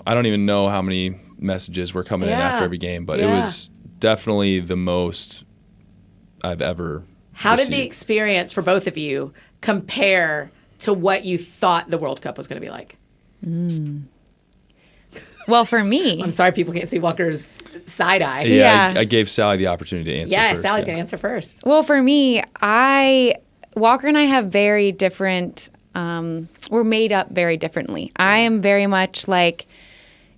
I don't even know how many messages were coming in after every game, but it was definitely the most I've ever How received. did the experience for both of you compare to what you thought the World Cup was going to be like? Well, for me, I'm sorry people can't see Walker's side eye. Yeah. I gave Sally the opportunity to answer first. Sally's going to answer first. well, for me, Walker and I have very different, we're made up very differently. I am very much like,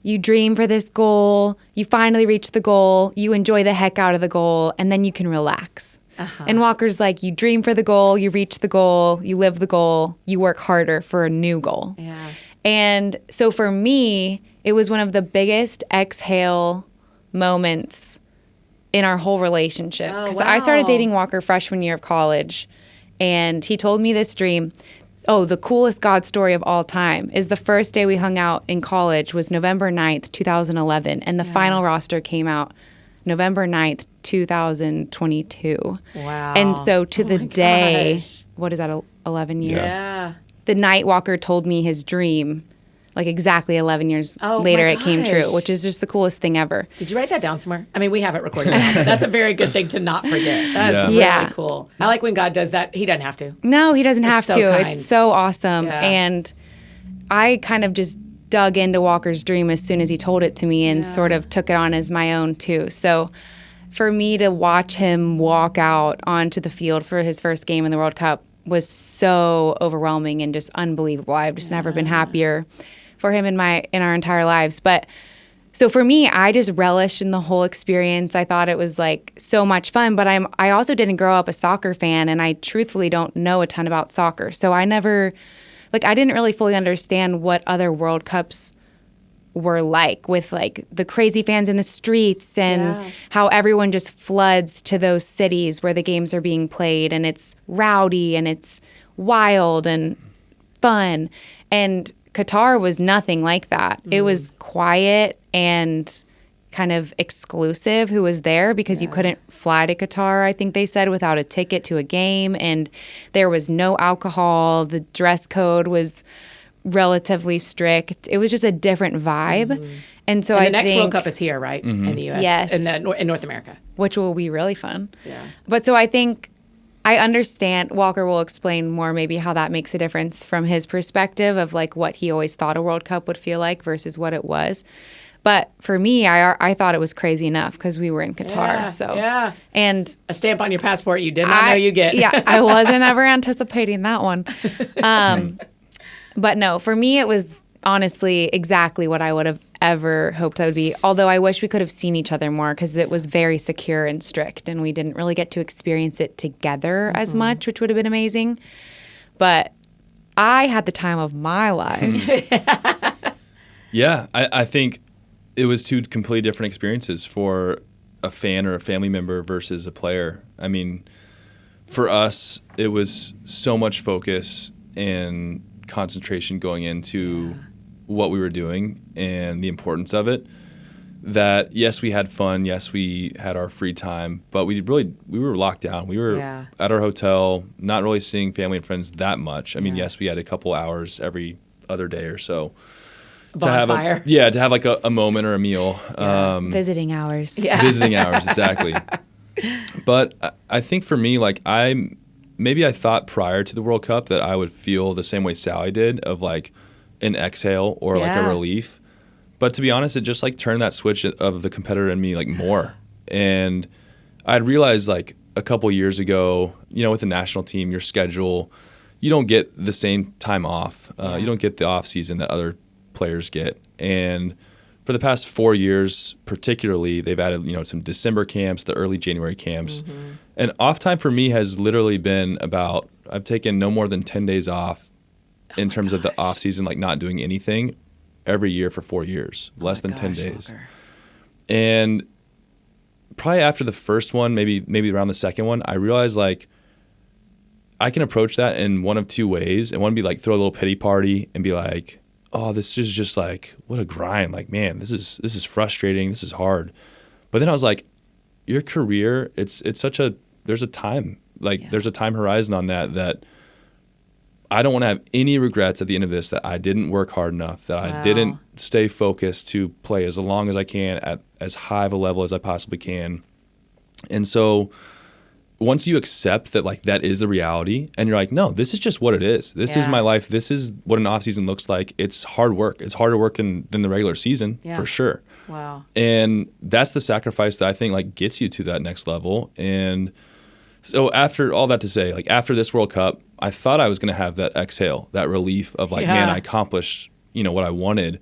you dream for this goal, you finally reach the goal, you enjoy the heck out of the goal, and then you can relax. And Walker's like, you dream for the goal, you reach the goal, you live the goal, you work harder for a new goal. Yeah. And so for me, it was one of the biggest exhale moments in our whole relationship. Oh, Because I started wow. dating Walker freshman year of college, and he told me this dream. Oh, the coolest God story of all time is the first day we hung out in college was November 9th, 2011, and the final roster came out November 9th, 2022. Wow. And so to the my day, gosh. what is that, 11 years? Yeah. The night Walker told me his dream, like exactly 11 years Oh, later, my it came true, gosh. which is just the coolest thing ever. Did you write that down somewhere? I mean, we have it recorded now, but that's a very good thing to not forget. That is really Yeah. cool. I like when God does that. He doesn't have to. No, he doesn't have so to. kind. It's so awesome. Yeah. And I kind of just dug into Walker's dream as soon as he told it to me and sort of took it on as my own too. So for me to watch him walk out onto the field for his first game in the World Cup was so overwhelming and just unbelievable. I've just never been happier for him in our entire lives. But so for me, I just relished in the whole experience. I thought it was like so much fun, but I also didn't grow up a soccer fan, and I truthfully don't know a ton about soccer. So I didn't really fully understand what other World Cups were like, with like the crazy fans in the streets and how everyone just floods to those cities where the games are being played, and it's rowdy and it's wild and fun. And Qatar was nothing like that. It was quiet and kind of exclusive who was there, because you couldn't fly to Qatar, I think they said, without a ticket to a game, and there was no alcohol. The dress code was relatively strict. It was just a different vibe. And so And I the next think, World Cup is here, right? In the U.S. Yes. In North America. which will be really fun. Yeah. But so I think I understand, Walker will explain more maybe how that makes a difference from his perspective of like what he always thought a World Cup would feel like versus what it was. But for me, I thought it was crazy enough because we were in Qatar. And A stamp on your passport you did not know you'd get. Yeah, I wasn't ever anticipating that one. But no, for me, it was honestly exactly what I would have ever hoped I would be. Although I wish we could have seen each other more, because it was very secure and strict, and we didn't really get to experience it together as much, which would have been amazing. But I had the time of my life. Yeah, I think it was two completely different experiences for a fan or a family member versus a player. I mean, for us, it was so much focus and concentration going into what we were doing and the importance of it, that yes, we had fun, yes, we had our free time, but we were locked down. We were at our hotel, not really seeing family and friends that much. I mean, yes, we had a couple hours every other day or so to have like a moment or a meal. Visiting hours. Visiting hours, exactly. But I think for me, like I thought prior to the World Cup that I would feel the same way Sally did, of like an exhale or like a relief. But to be honest, it just like turned that switch of the competitor in me like more. And I'd realized like a couple years ago, with the national team, your schedule, you don't get the same time off. You don't get the off season that other players get. And for the past 4 years, particularly, they've added, some December camps, the early January camps. And off time for me has literally been about, I've taken no more than 10 days off in terms of the off season, like not doing anything every year for 4 years, less than 10 days. Walker. And probably after the first one, maybe around the second one, I realized like I can approach that in one of two ways. And one would be like throw a little pity party and be like, oh, this is just like, what a grind. Like, man, this is frustrating. This is hard. But then I was like, your career, there's a time, there's a time horizon on that I don't want to have any regrets at the end of this, that I didn't work hard enough, that I didn't stay focused to play as long as I can at as high of a level as I possibly can. And so once you accept that like that is the reality and you're like, no, this is just what it is. This is my life. This is what an off season looks like. It's hard work. It's harder work than the regular season for sure. Wow. And that's the sacrifice that I think like gets you to that next level. And so after all that to say, like after this World Cup, I thought I was going to have that exhale, that relief of like, man, I accomplished, what I wanted.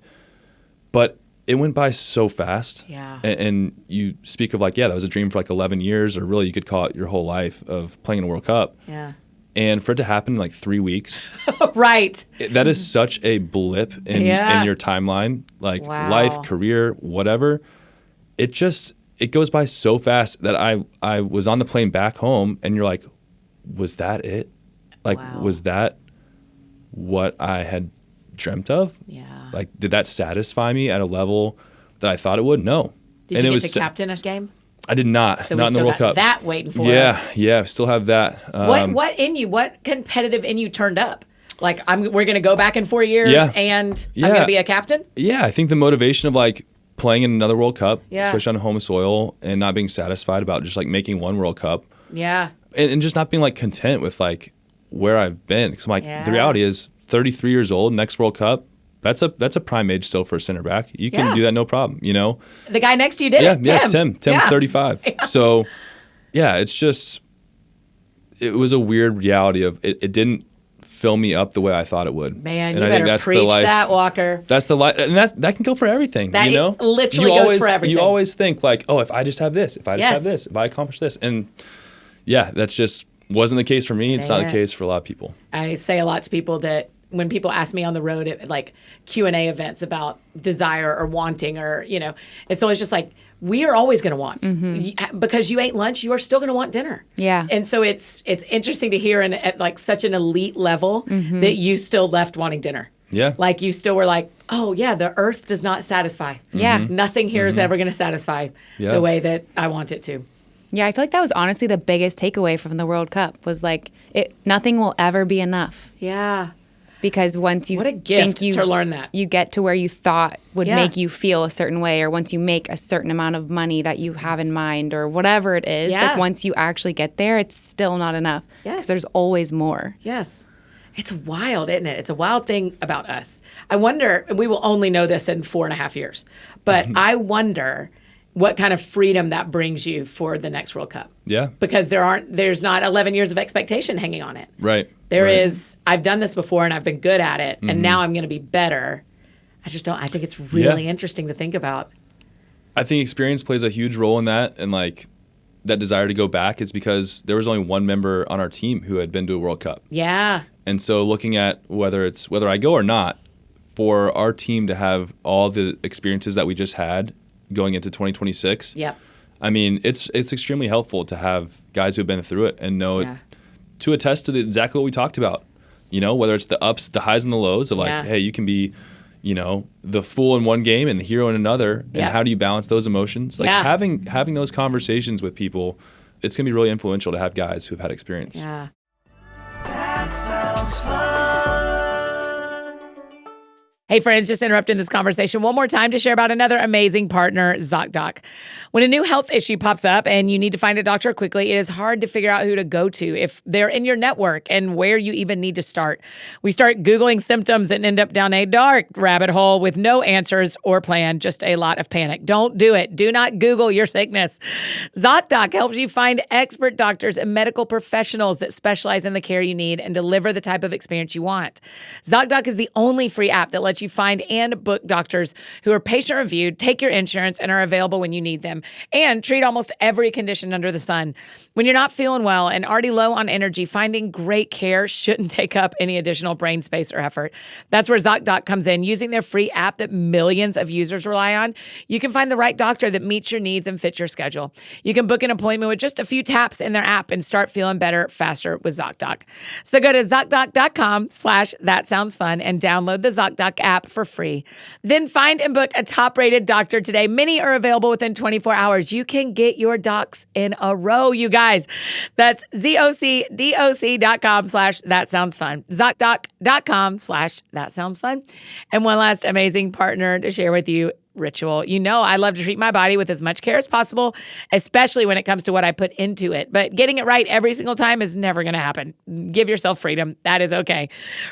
But it went by so fast. Yeah. And you speak of like, that was a dream for like 11 years, or really you could call it your whole life of playing in a World Cup. Yeah. And for it to happen in like 3 weeks, Right. that is such a blip in your timeline, like life, career, whatever. It goes by so fast that I was on the plane back home and you're like, was that it? Like, was that what I had dreamt of? Yeah. Like, did that satisfy me at a level that I thought it would? No. Did you get to captain a game? I did not. So not we in the still World got Cup. that waiting for us. Yeah, still have that. What competitive in you turned up? Like, we're going to go back in 4 years and I'm going to be a captain? Yeah, I think the motivation of like playing in another World Cup, Yeah. especially on home soil, and not being satisfied about just like making one World Cup. Yeah. And just not being like content with like where I've been. Because I'm like, the reality is 33 years old, next World Cup, that's a prime age still for a center back. You can do that no problem, The guy next to you did it, Tim. Tim's 35. So, it's just, it was a weird reality of it didn't fill me up the way I thought it would. Man, and you better preach that, Walker. That's the life, and that can go for everything, That literally goes for everything. You always think like, oh, if I just have this, if I just have this, if I accomplish this. And that's just wasn't the case for me. It's not the case for a lot of people. I say a lot to people that when people ask me on the road at like Q&A events about desire or wanting or, it's always just like, we are always going to want. Because you ate lunch, you are still going to want dinner. Yeah. And so it's interesting to hear at like such an elite level that you still left wanting dinner. Yeah. Like you still were like, oh yeah, the earth does not satisfy. Yeah. Nothing here is ever going to satisfy the way that I want it to. Yeah, I feel like that was honestly the biggest takeaway from the World Cup was like, nothing will ever be enough. Yeah. Because once you What a gift think to learn that. you get to where you thought would make you feel a certain way, or once you make a certain amount of money that you have in mind, or whatever it is, like once you actually get there, it's still not enough. Yes. Because there's always more. Yes. It's wild, isn't it? It's a wild thing about us. I wonder, we will only know this in 4.5 years, but I wonder what kind of freedom that brings you for the next World Cup. Yeah. Because there's not 11 years of expectation hanging on it. Right. There is, I've done this before and I've been good at it, and now I'm going to be better. I think it's really interesting to think about. I think experience plays a huge role in that, and like that desire to go back is because there was only one member on our team who had been to a World Cup. Yeah. And so looking at whether I go or not, for our team to have all the experiences that we just had going into 2026. Yep. I mean, it's extremely helpful to have guys who've been through it and know it, to attest to exactly what we talked about. Whether it's the ups, the highs, and the lows of like, hey, you can be, the fool in one game and the hero in another, and how do you balance those emotions? Like having those conversations with people, it's gonna be really influential to have guys who've had experience. Yeah. That sounds fun. Hey friends, just interrupting this conversation one more time to share about another amazing partner, ZocDoc. When a new health issue pops up and you need to find a doctor quickly, it is hard to figure out who to go to, if they're in your network, and where you even need to start. We start Googling symptoms and end up down a dark rabbit hole with no answers or plan, just a lot of panic. Don't do it. Do not Google your sickness. ZocDoc helps you find expert doctors and medical professionals that specialize in the care you need and deliver the type of experience you want. ZocDoc is the only free app that lets you find and book doctors who are patient reviewed, take your insurance, and are available when you need them, and treat almost every condition under the sun. When you're not feeling well and already low on energy, finding great care shouldn't take up any additional brain space or effort. That's where ZocDoc comes in. Using their free app that millions of users rely on, you can find the right doctor that meets your needs and fits your schedule. You can book an appointment with just a few taps in their app and start feeling better faster with ZocDoc. So go to ZocDoc.com/thatsoundsfun and download the ZocDoc app for free. Then find and book a top-rated doctor today. Many are available within 24 hours. You can get your docs in a row, you guys. That's ZocDoc.com/thatsoundsfun. ZocDoc.com/thatsoundsfun. And one last amazing partner to share with you, Ritual. You know, I love to treat my body with as much care as possible, especially when it comes to what I put into it. But getting it right every single time is never going to happen. Give yourself freedom. That is okay.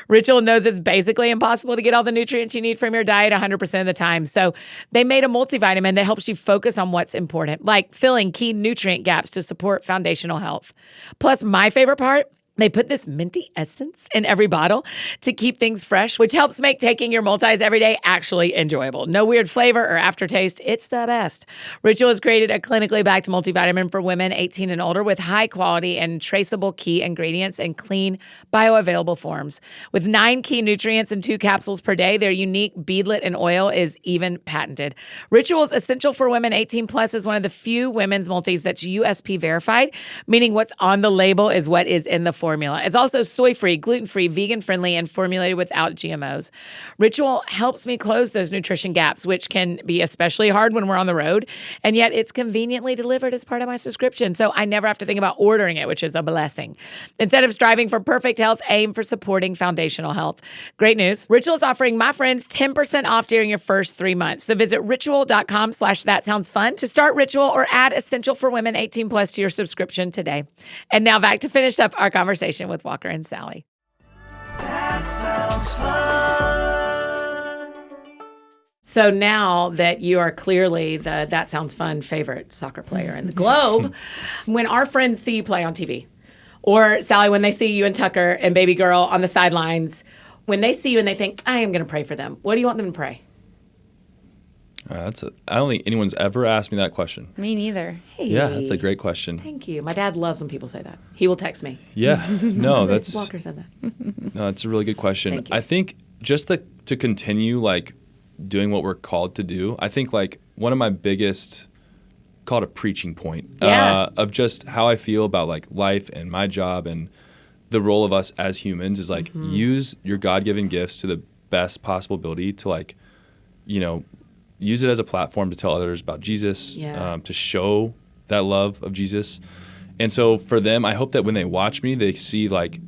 Ritual knows it's basically impossible to get all the nutrients you need from your diet 100% of the time. So they made a multivitamin that helps you focus on what's important, like filling key nutrient gaps to support foundational health. Plus, my favorite part, they put this minty essence in every bottle to keep things fresh, which helps make taking your multis every day actually enjoyable. No weird flavor or aftertaste. It's the best. Ritual has created a clinically backed multivitamin for women 18 and older with high quality and traceable key ingredients in clean, bioavailable forms. With 9 key nutrients and 2 capsules per day, their unique beadlet and oil is even patented. Ritual is essential for women 18 plus is one of the few women's multis that's USP verified, meaning what's on the label is what is in the formula. It's also soy-free, gluten-free, vegan-friendly, and formulated without GMOs. Ritual helps me close those nutrition gaps, which can be especially hard when we're on the road, and yet it's conveniently delivered as part of my subscription, so I never have to think about ordering it, which is a blessing. Instead of striving for perfect health, aim for supporting foundational health. Great news. Ritual is offering my friends 10% off during your first 3 months, so visit ritual.com/thatsoundsfun to start Ritual or add Essential for Women 18 plus to your subscription today. And now back to finish up our conversation with Walker and Sally. That sounds fun. So now that you are clearly the That Sounds Fun favorite soccer player in the globe, when our friends see you play on TV, or Sally, when they see you and Tucker and baby girl on the sidelines, when they see you and they think, I am going to pray for them, what do you want them to pray? I don't think anyone's ever asked me that question. Me neither. Hey. Yeah, that's a great question. Thank you. My dad loves when people say that. He will text me. Yeah, no, that's Walker said that. no, that's a really good question. Thank you. I think just to continue like doing what we're called to do. I think like one of my biggest, call it a preaching point, of just how I feel about like life and my job and the role of us as humans is like use your God-given gifts to the best possible ability to like, use it as a platform to tell others about Jesus, to show that love of Jesus. And so for them, I hope that when they watch me, they see like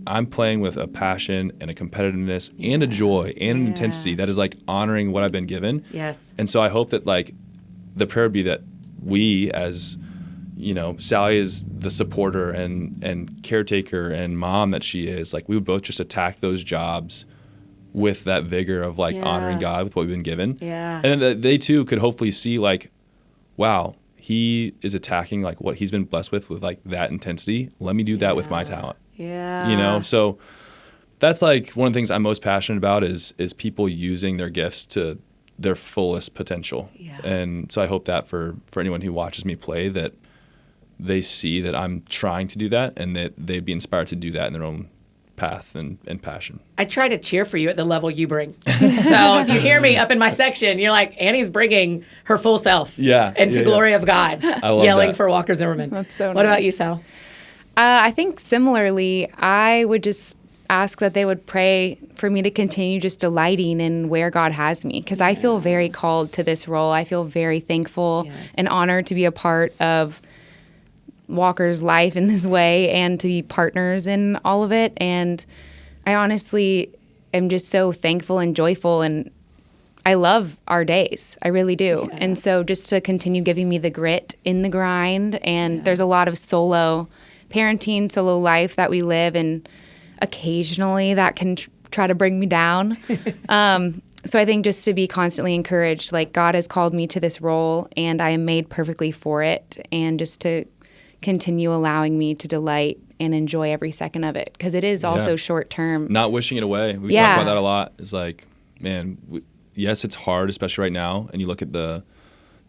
I'm playing with a passion and a competitiveness and a joy and an intensity that is like honoring what I've been given. Yes. And so I hope that like the prayer would be that we as, Sally is the supporter and caretaker and mom that she is, like we would both just attack those jobs with that vigor of like honoring God with what we've been given. Yeah. And then they too could hopefully see like, wow, he is attacking like what he's been blessed with like that intensity. Let me do that with my talent. Yeah. So that's like one of the things I'm most passionate about is people using their gifts to their fullest potential. Yeah. And so I hope that for anyone who watches me play that they see that I'm trying to do that and that they'd be inspired to do that in their own path and passion. I try to cheer for you at the level you bring. So if you hear me up in my section, you're like, Annie's bringing her full self into glory of God, yelling that. for Walker Zimmerman. That's so What nice. about you, Sal? I think similarly, I would just ask that they would pray for me to continue just delighting in where God has me, because I feel very called to this role. I feel very thankful and honored to be a part of Walker's life in this way and to be partners in all of it. And I honestly am just so thankful and joyful, and I love our days. I really do. Yeah. And so just to continue giving me the grit in the grind, and there's a lot of solo parenting, solo life that we live, and occasionally that can try to bring me down. So I think just to be constantly encouraged, like God has called me to this role and I am made perfectly for it, and just to continue allowing me to delight and enjoy every second of it, because it is also short term. Not wishing it away. We talk about that a lot. It's like, man, yes, it's hard, especially right now. And you look at the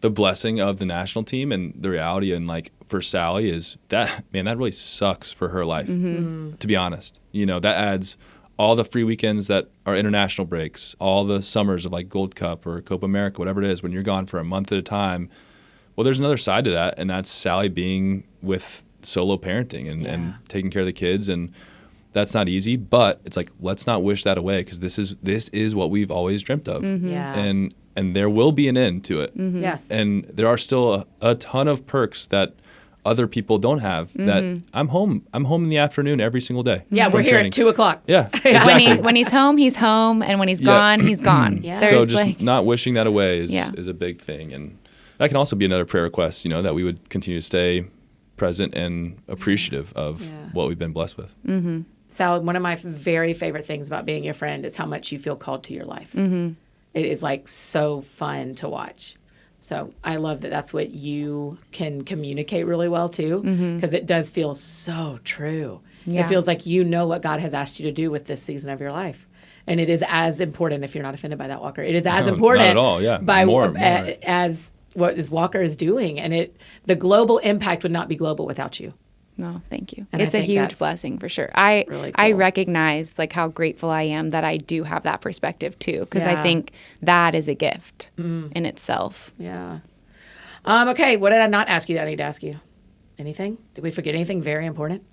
blessing of the national team, and the reality, and like for Sally is that, man, that really sucks for her life, to be honest. You know, that adds all the free weekends that are international breaks, all the summers of like Gold Cup or Copa America, whatever it is, when you're gone for a month at a time. Well, there's another side to that, and that's Sally being with solo parenting and taking care of the kids, and that's not easy. But it's like, let's not wish that away, because this is what we've always dreamt of, and there will be an end to it. Yes, and there are still a ton of perks that other people don't have. That I'm home in the afternoon every single day. Yeah, we're here at 2:00. Yeah, exactly. When he's home, and when he's gone, he's gone. Yeah. So There's just like, not wishing that away is a big thing, and that can also be another prayer request. You know, that we would continue to stay present and appreciative of what we've been blessed with. Sal, one of my very favorite things about being your friend is how much you feel called to your life. It is like so fun to watch. So I love that that's what you can communicate really well too, because it does feel so true. Yeah. It feels like you know what God has asked you to do with this season of your life. And it is as important, if you're not offended by that, Walker, it is as important not at all, yeah. by More. as what is Walker is doing. And the global impact would not be global without you. no, thank you. And I It's a think huge that's blessing for sure. I really I cool. recognize like how grateful I am that I do have that perspective too, because Yeah. I think that is a gift in itself. Yeah. Okay, what did I not ask you that I need to ask you? Anything? Did we forget anything very important?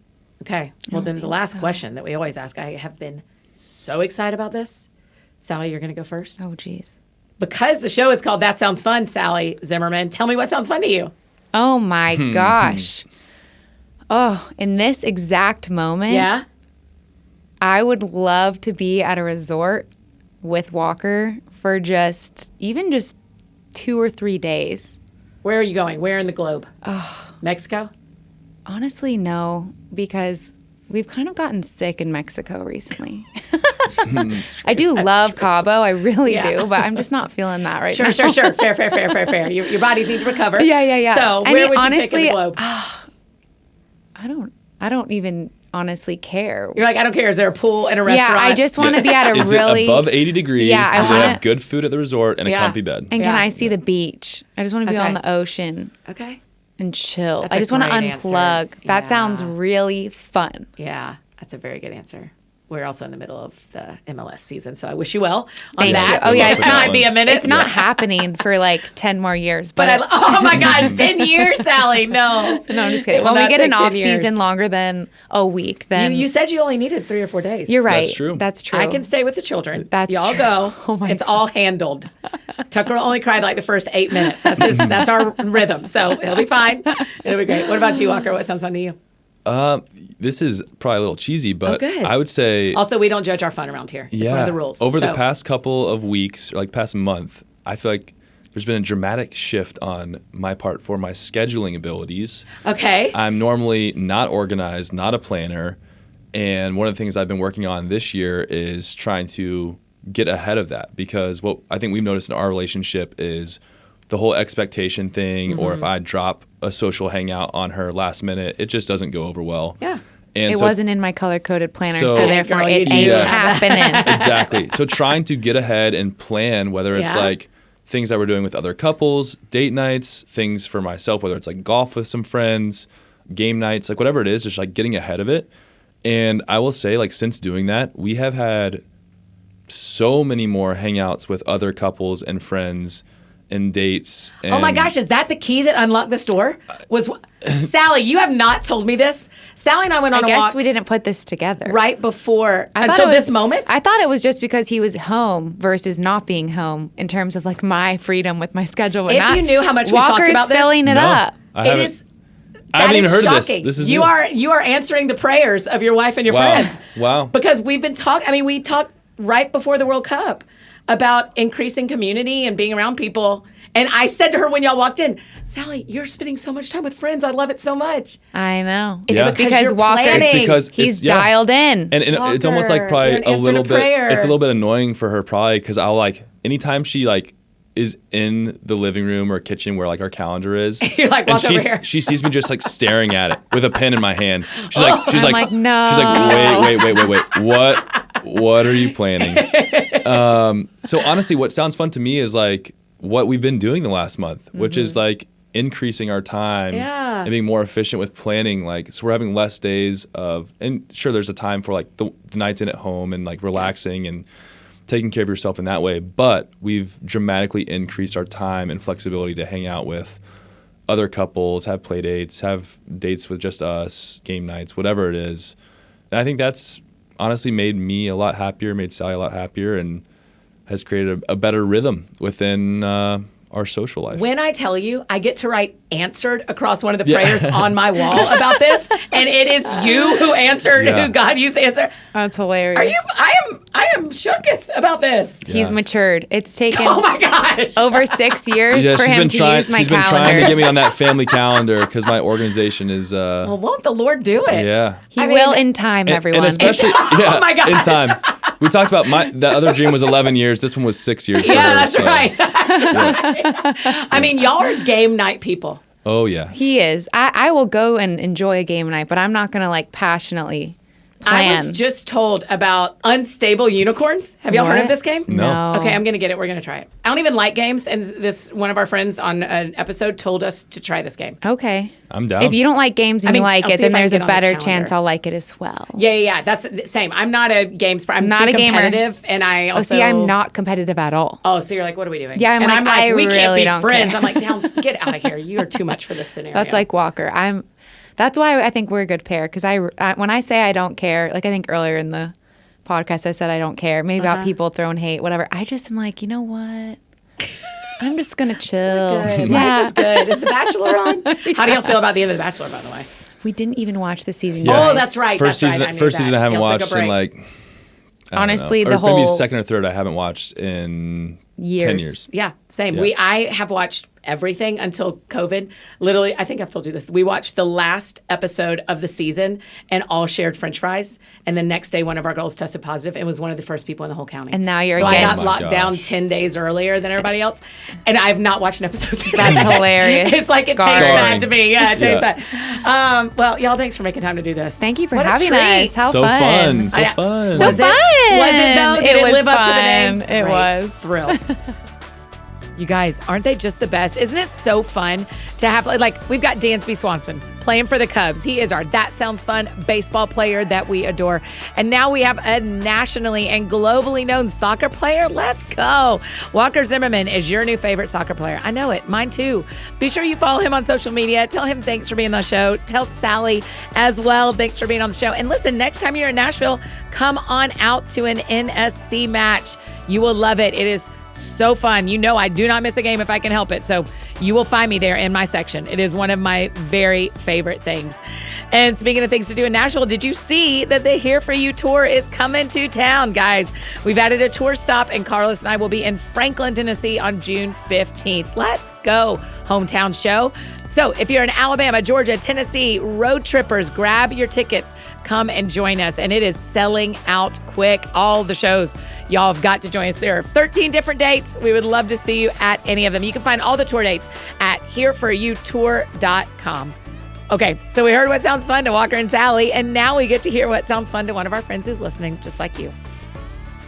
Okay. Well, then the last question that we always ask, I have been so excited about this. Sally, you're going to go first. Oh, geez. Because the show is called That Sounds Fun, Sally Zimmerman, tell me what sounds fun to you. Oh my gosh. Oh, in this exact moment, Yeah? I would love to be at a resort with Walker for just 2 or 3 days. Where are you going? Where in the globe? Mexico? Honestly, no, because we've kind of gotten sick in Mexico recently. I do love Cabo, I really Yeah. do, but I'm just not feeling that right now. Sure. Fair. Your bodies need to recover. Yeah. So I where mean, would you honestly, pick in the globe? I don't even honestly care. You're like, I don't care. Is there a pool and a restaurant? Yeah, I just want to be at a Is really it above 80 degrees? Yeah, I Do they wanna- have good food at the resort and a Yeah. comfy bed? and Yeah. can I see the beach? I just want to be on Okay. the ocean Okay. and chill. That's I a just want to great answer. unplug. That Yeah. sounds really fun. Yeah, that's a very good answer. We're also in the middle of the MLS season, so I wish you well on Thank that. you. Oh, yeah, it it's might not- be a minute. It's not happening for like 10 more years, but oh my gosh, 10 years, Sally. No. no, I'm just It kidding. will When we not get an take 10 off season years. longer than a week, then You said you only needed 3 or 4 days. you're right. That's true. That's true. I can stay with the children. That's Y'all true. go. Oh my it's all handled. Tucker only cried like the first 8 minutes. That's our rhythm. So it'll be fine. It'll be great. What about you, Walker? What sounds fun to you? This is probably a little cheesy, but good. I would say Also, we don't judge our fun around here. It's one of the rules. Over the So- past couple of weeks, or like past month, I feel like there's been a dramatic shift on my part for my scheduling abilities. Okay. I'm normally not organized, not a planner, and one of the things I've been working on this year is trying to get ahead of that, because what I think we've noticed in our relationship is the whole expectation thing, or if I drop a social hangout on her last minute, it just doesn't go over well. Yeah. And It so- wasn't in my color-coded planner, so, So- therefore Girl, you it do ain't Yes. happening. Exactly. So trying to get ahead and plan, whether it's Yeah. like things that we're doing with other couples, date nights, things for myself, whether it's like golf with some friends, game nights, like whatever it is, just like getting ahead of it. And I will say, like, since doing that, we have had so many more hangouts with other couples and friends and dates. And Oh my gosh, is that the key that unlocked this door? Was Sally, you have not told me this. Sally and I went on I a guess walk we didn't put this together. right before I thought until it was- this moment. I thought it was just because he was home versus not being home in terms of like my freedom with my schedule. If you knew how much we talked Walker's about this- filling it No, up. I It haven't. is I haven't that even is heard of this. shocking. This is you new. are answering the prayers of your wife and your Wow. friend. Wow. Because we've been talking. I mean, we talk right before the World Cup about increasing community and being around people. And I said to her when y'all walked in, Sally, you're spending so much time with friends. I love it so much. I know. It's Yeah. because you're Walker, planning. It's because he's it's, yeah. dialed in. And it's almost like Walker, probably you're an a answer little to bit. prayer. It's a little bit annoying for her probably because I'll like anytime she like is in the living room or kitchen where like our calendar is. You're like, and walk over here. she sees me just like staring at it with a pen in my hand. She's like, I'm like, no. She's like, wait. What are you planning? So honestly, what sounds fun to me is like what we've been doing the last month, which is like increasing our time and being more efficient with planning. Like, so we're having less days of, and sure, there's a time for like the nights in at home and like relaxing and taking care of yourself in that way. But we've dramatically increased our time and flexibility to hang out with other couples, have play dates, have dates with just us, game nights, whatever it is. And I think that's honestly made me a lot happier, made Sally a lot happier, and has created a better rhythm within our social life. When I tell you, I get to write answered across one of the prayers on my wall about this, and it is you who answered, who God used to answer. That's hilarious. Are you? I am shooketh about this. He's matured. It's taken Oh my gosh. over 6 years Yeah, for him to use my she's been calendar. trying to get me on that family calendar because my organization is Well, won't the Lord do it? yeah. He I will mean- in time, And everyone. especially Oh my gosh. in time. We talked about that other dream was 11 years. This one was 6 years. for Yeah, her, that's so- right. That's right. I mean, y'all are game night people. Oh yeah. He is. I will go and enjoy a game night, but I'm not going to like passionately plan. I was just told about unstable unicorns. Have y'all heard of What? this game? No. Okay, I'm gonna get it. We're gonna try it. I don't even like games, and this one of our friends on an episode told us to try this game. Okay. I'm down. If you don't like games and I mean, you like I'll it, see then if I can there's a get on the better calendar. chance I'll like it as well. Yeah. That's the same. I'm not a games. I'm Not too a gamer. competitive, and I Oh, also. see, I'm not competitive at all. Oh, so you're like, what are we doing? Yeah, I'm and like, I we can't really be don't friends. care. I'm like, Downs, get out of here. You are too much for this scenario. That's like Walker. That's why I think we're a good pair because when I say I don't care, like I think earlier in the podcast I said I don't care, maybe about people throwing hate, whatever. I just am like, you know what? I'm just gonna chill. Good. Yeah. Life is good. Is The Bachelor on? How do y'all feel about the end of The Bachelor, by the way? We didn't even watch the season. Yeah. Oh, guys. that's right. First that's season. right. I knew First that. season I haven't Y'all took a watched in break. like. I don't Honestly, know. the Or maybe whole second or third I haven't watched in 10 Years. years. Yeah, same. Yeah. I have watched everything until COVID. Literally, I think I've told you this. We watched the last episode of the season and all shared French fries. And the next day, one of our girls tested positive and was one of the first people in the whole county. And now you're so again- I got Oh my locked down gosh. 10 days earlier than everybody else, and I've not watched an episode since. That's hilarious. It's like it tastes Scarring. bad to me. Yeah, it tastes Yeah. bad. Well, y'all, thanks for making time to do this. Thank you for What a having treat. us. How So fun. So I- fun. So Was it? fun. Was it though? Did it was live up to the fun. name? It Great. was. Thrilled. You guys, aren't they just the best? Isn't it so fun to have, like, we've got Dansby Swanson playing for the Cubs. He is our That Sounds Fun baseball player that we adore. And now we have a nationally and globally known soccer player. Let's go. Walker Zimmerman is your new favorite soccer player. I know it. Mine too. Be sure you follow him on social media. Tell him thanks for being on the show. Tell Sally as well, thanks for being on the show. And listen, next time you're in Nashville, come on out to an NSC match. You will love it. It is so fun. You know I do not miss a game if I can help it. So you will find me there in my section. It is one of my very favorite things. And speaking of things to do in Nashville, did you see that the Here For You tour is coming to town, guys? We've added a tour stop, and Carlos and I will be in Franklin, Tennessee on June 15th. Let's go, hometown show. So if you're in Alabama, Georgia, Tennessee, road trippers, grab your tickets. Come and join us. And it is selling out quick. All the shows. Y'all have got to join us. There are 13 different dates. We would love to see you at any of them. You can find all the tour dates at hereforyoutour.com. Okay, so we heard what sounds fun to Walker and Sally, and now we get to hear what sounds fun to one of our friends who's listening, just like you.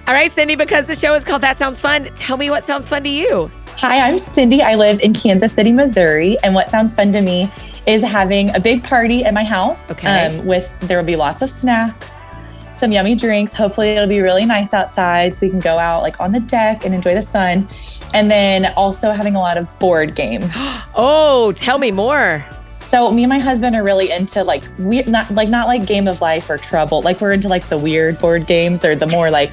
All right, Cindy, because the show is called That Sounds Fun, tell me what sounds fun to you. Hi, I'm Cindy. I live in Kansas City, Missouri. And what sounds fun to me is having a big party at my house. Okay. There will be lots of snacks, some yummy drinks. Hopefully it'll be really nice outside so we can go out like on the deck and enjoy the sun. And then also having a lot of board games. Oh, tell me more. So me and my husband are really into like not like Game of Life or Trouble. Like we're into like the weird board games or the more like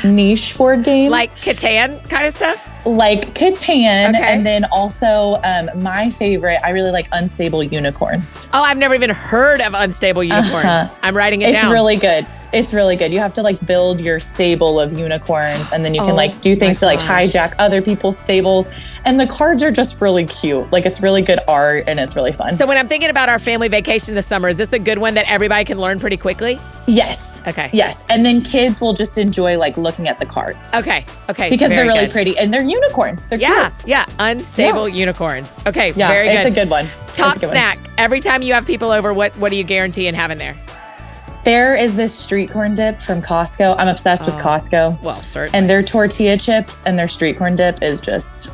niche board games. Like Catan kind of stuff? Like Catan, Okay. and then also my favorite, I really like Unstable Unicorns. Oh, I've never even heard of Unstable Unicorns. I'm writing it It's down. really good. It's really good. You have to like build your stable of unicorns, and then you can Oh like do things to my like gosh. hijack other people's stables. And the cards are just really cute. Like it's really good art and it's really fun. So when I'm thinking about our family vacation this summer, is this a good one that everybody can learn pretty quickly? Yes. Okay. Yes. And then kids will just enjoy like looking at the cards. Okay. Because they're Very really good. pretty and they're unicorns. They're Yeah. cute. Yeah. Unstable unicorns. Okay. Yeah. Very It's good. a good one. Top It's a good one. snack. Every time you have people over, what do you guarantee and have in there? There is this street corn dip from Costco. I'm obsessed with Costco. Well, certainly. And their tortilla chips and their street corn dip is just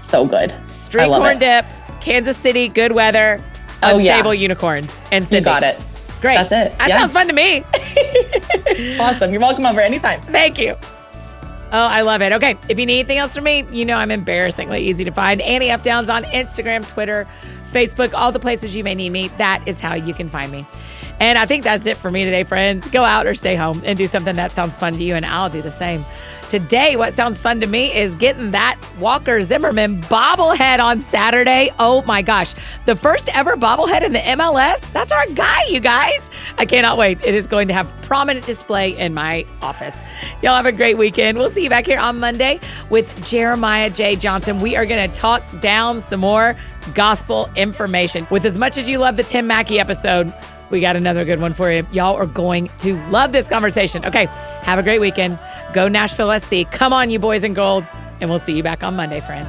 so good. Street I love corn it. dip, Kansas City, good weather, Oh, yeah. unstable unicorns, and You Sydney. got it. Great. That's it. That Yeah. sounds fun to me. Awesome. You're welcome over anytime. Thank you. Oh, I love it. Okay. If you need anything else from me, you know I'm embarrassingly easy to find. Annie F. Downs on Instagram, Twitter, Facebook, all the places you may need me. That is how you can find me. And I think that's it for me today, friends. Go out or stay home and do something that sounds fun to you, and I'll do the same. Today, what sounds fun to me is getting that Walker Zimmerman bobblehead on Saturday. Oh my gosh. The first ever bobblehead in the MLS. That's our guy, you guys. I cannot wait. It is going to have prominent display in my office. Y'all have a great weekend. We'll see you back here on Monday with Jeremiah J. Johnson. We are going to talk down some more gospel information. With as much as you love the Tim Mackey episode, we got another good one for you. Y'all are going to love this conversation. Okay, have a great weekend. Go Nashville SC. Come on, you boys in gold. And we'll see you back on Monday, friends.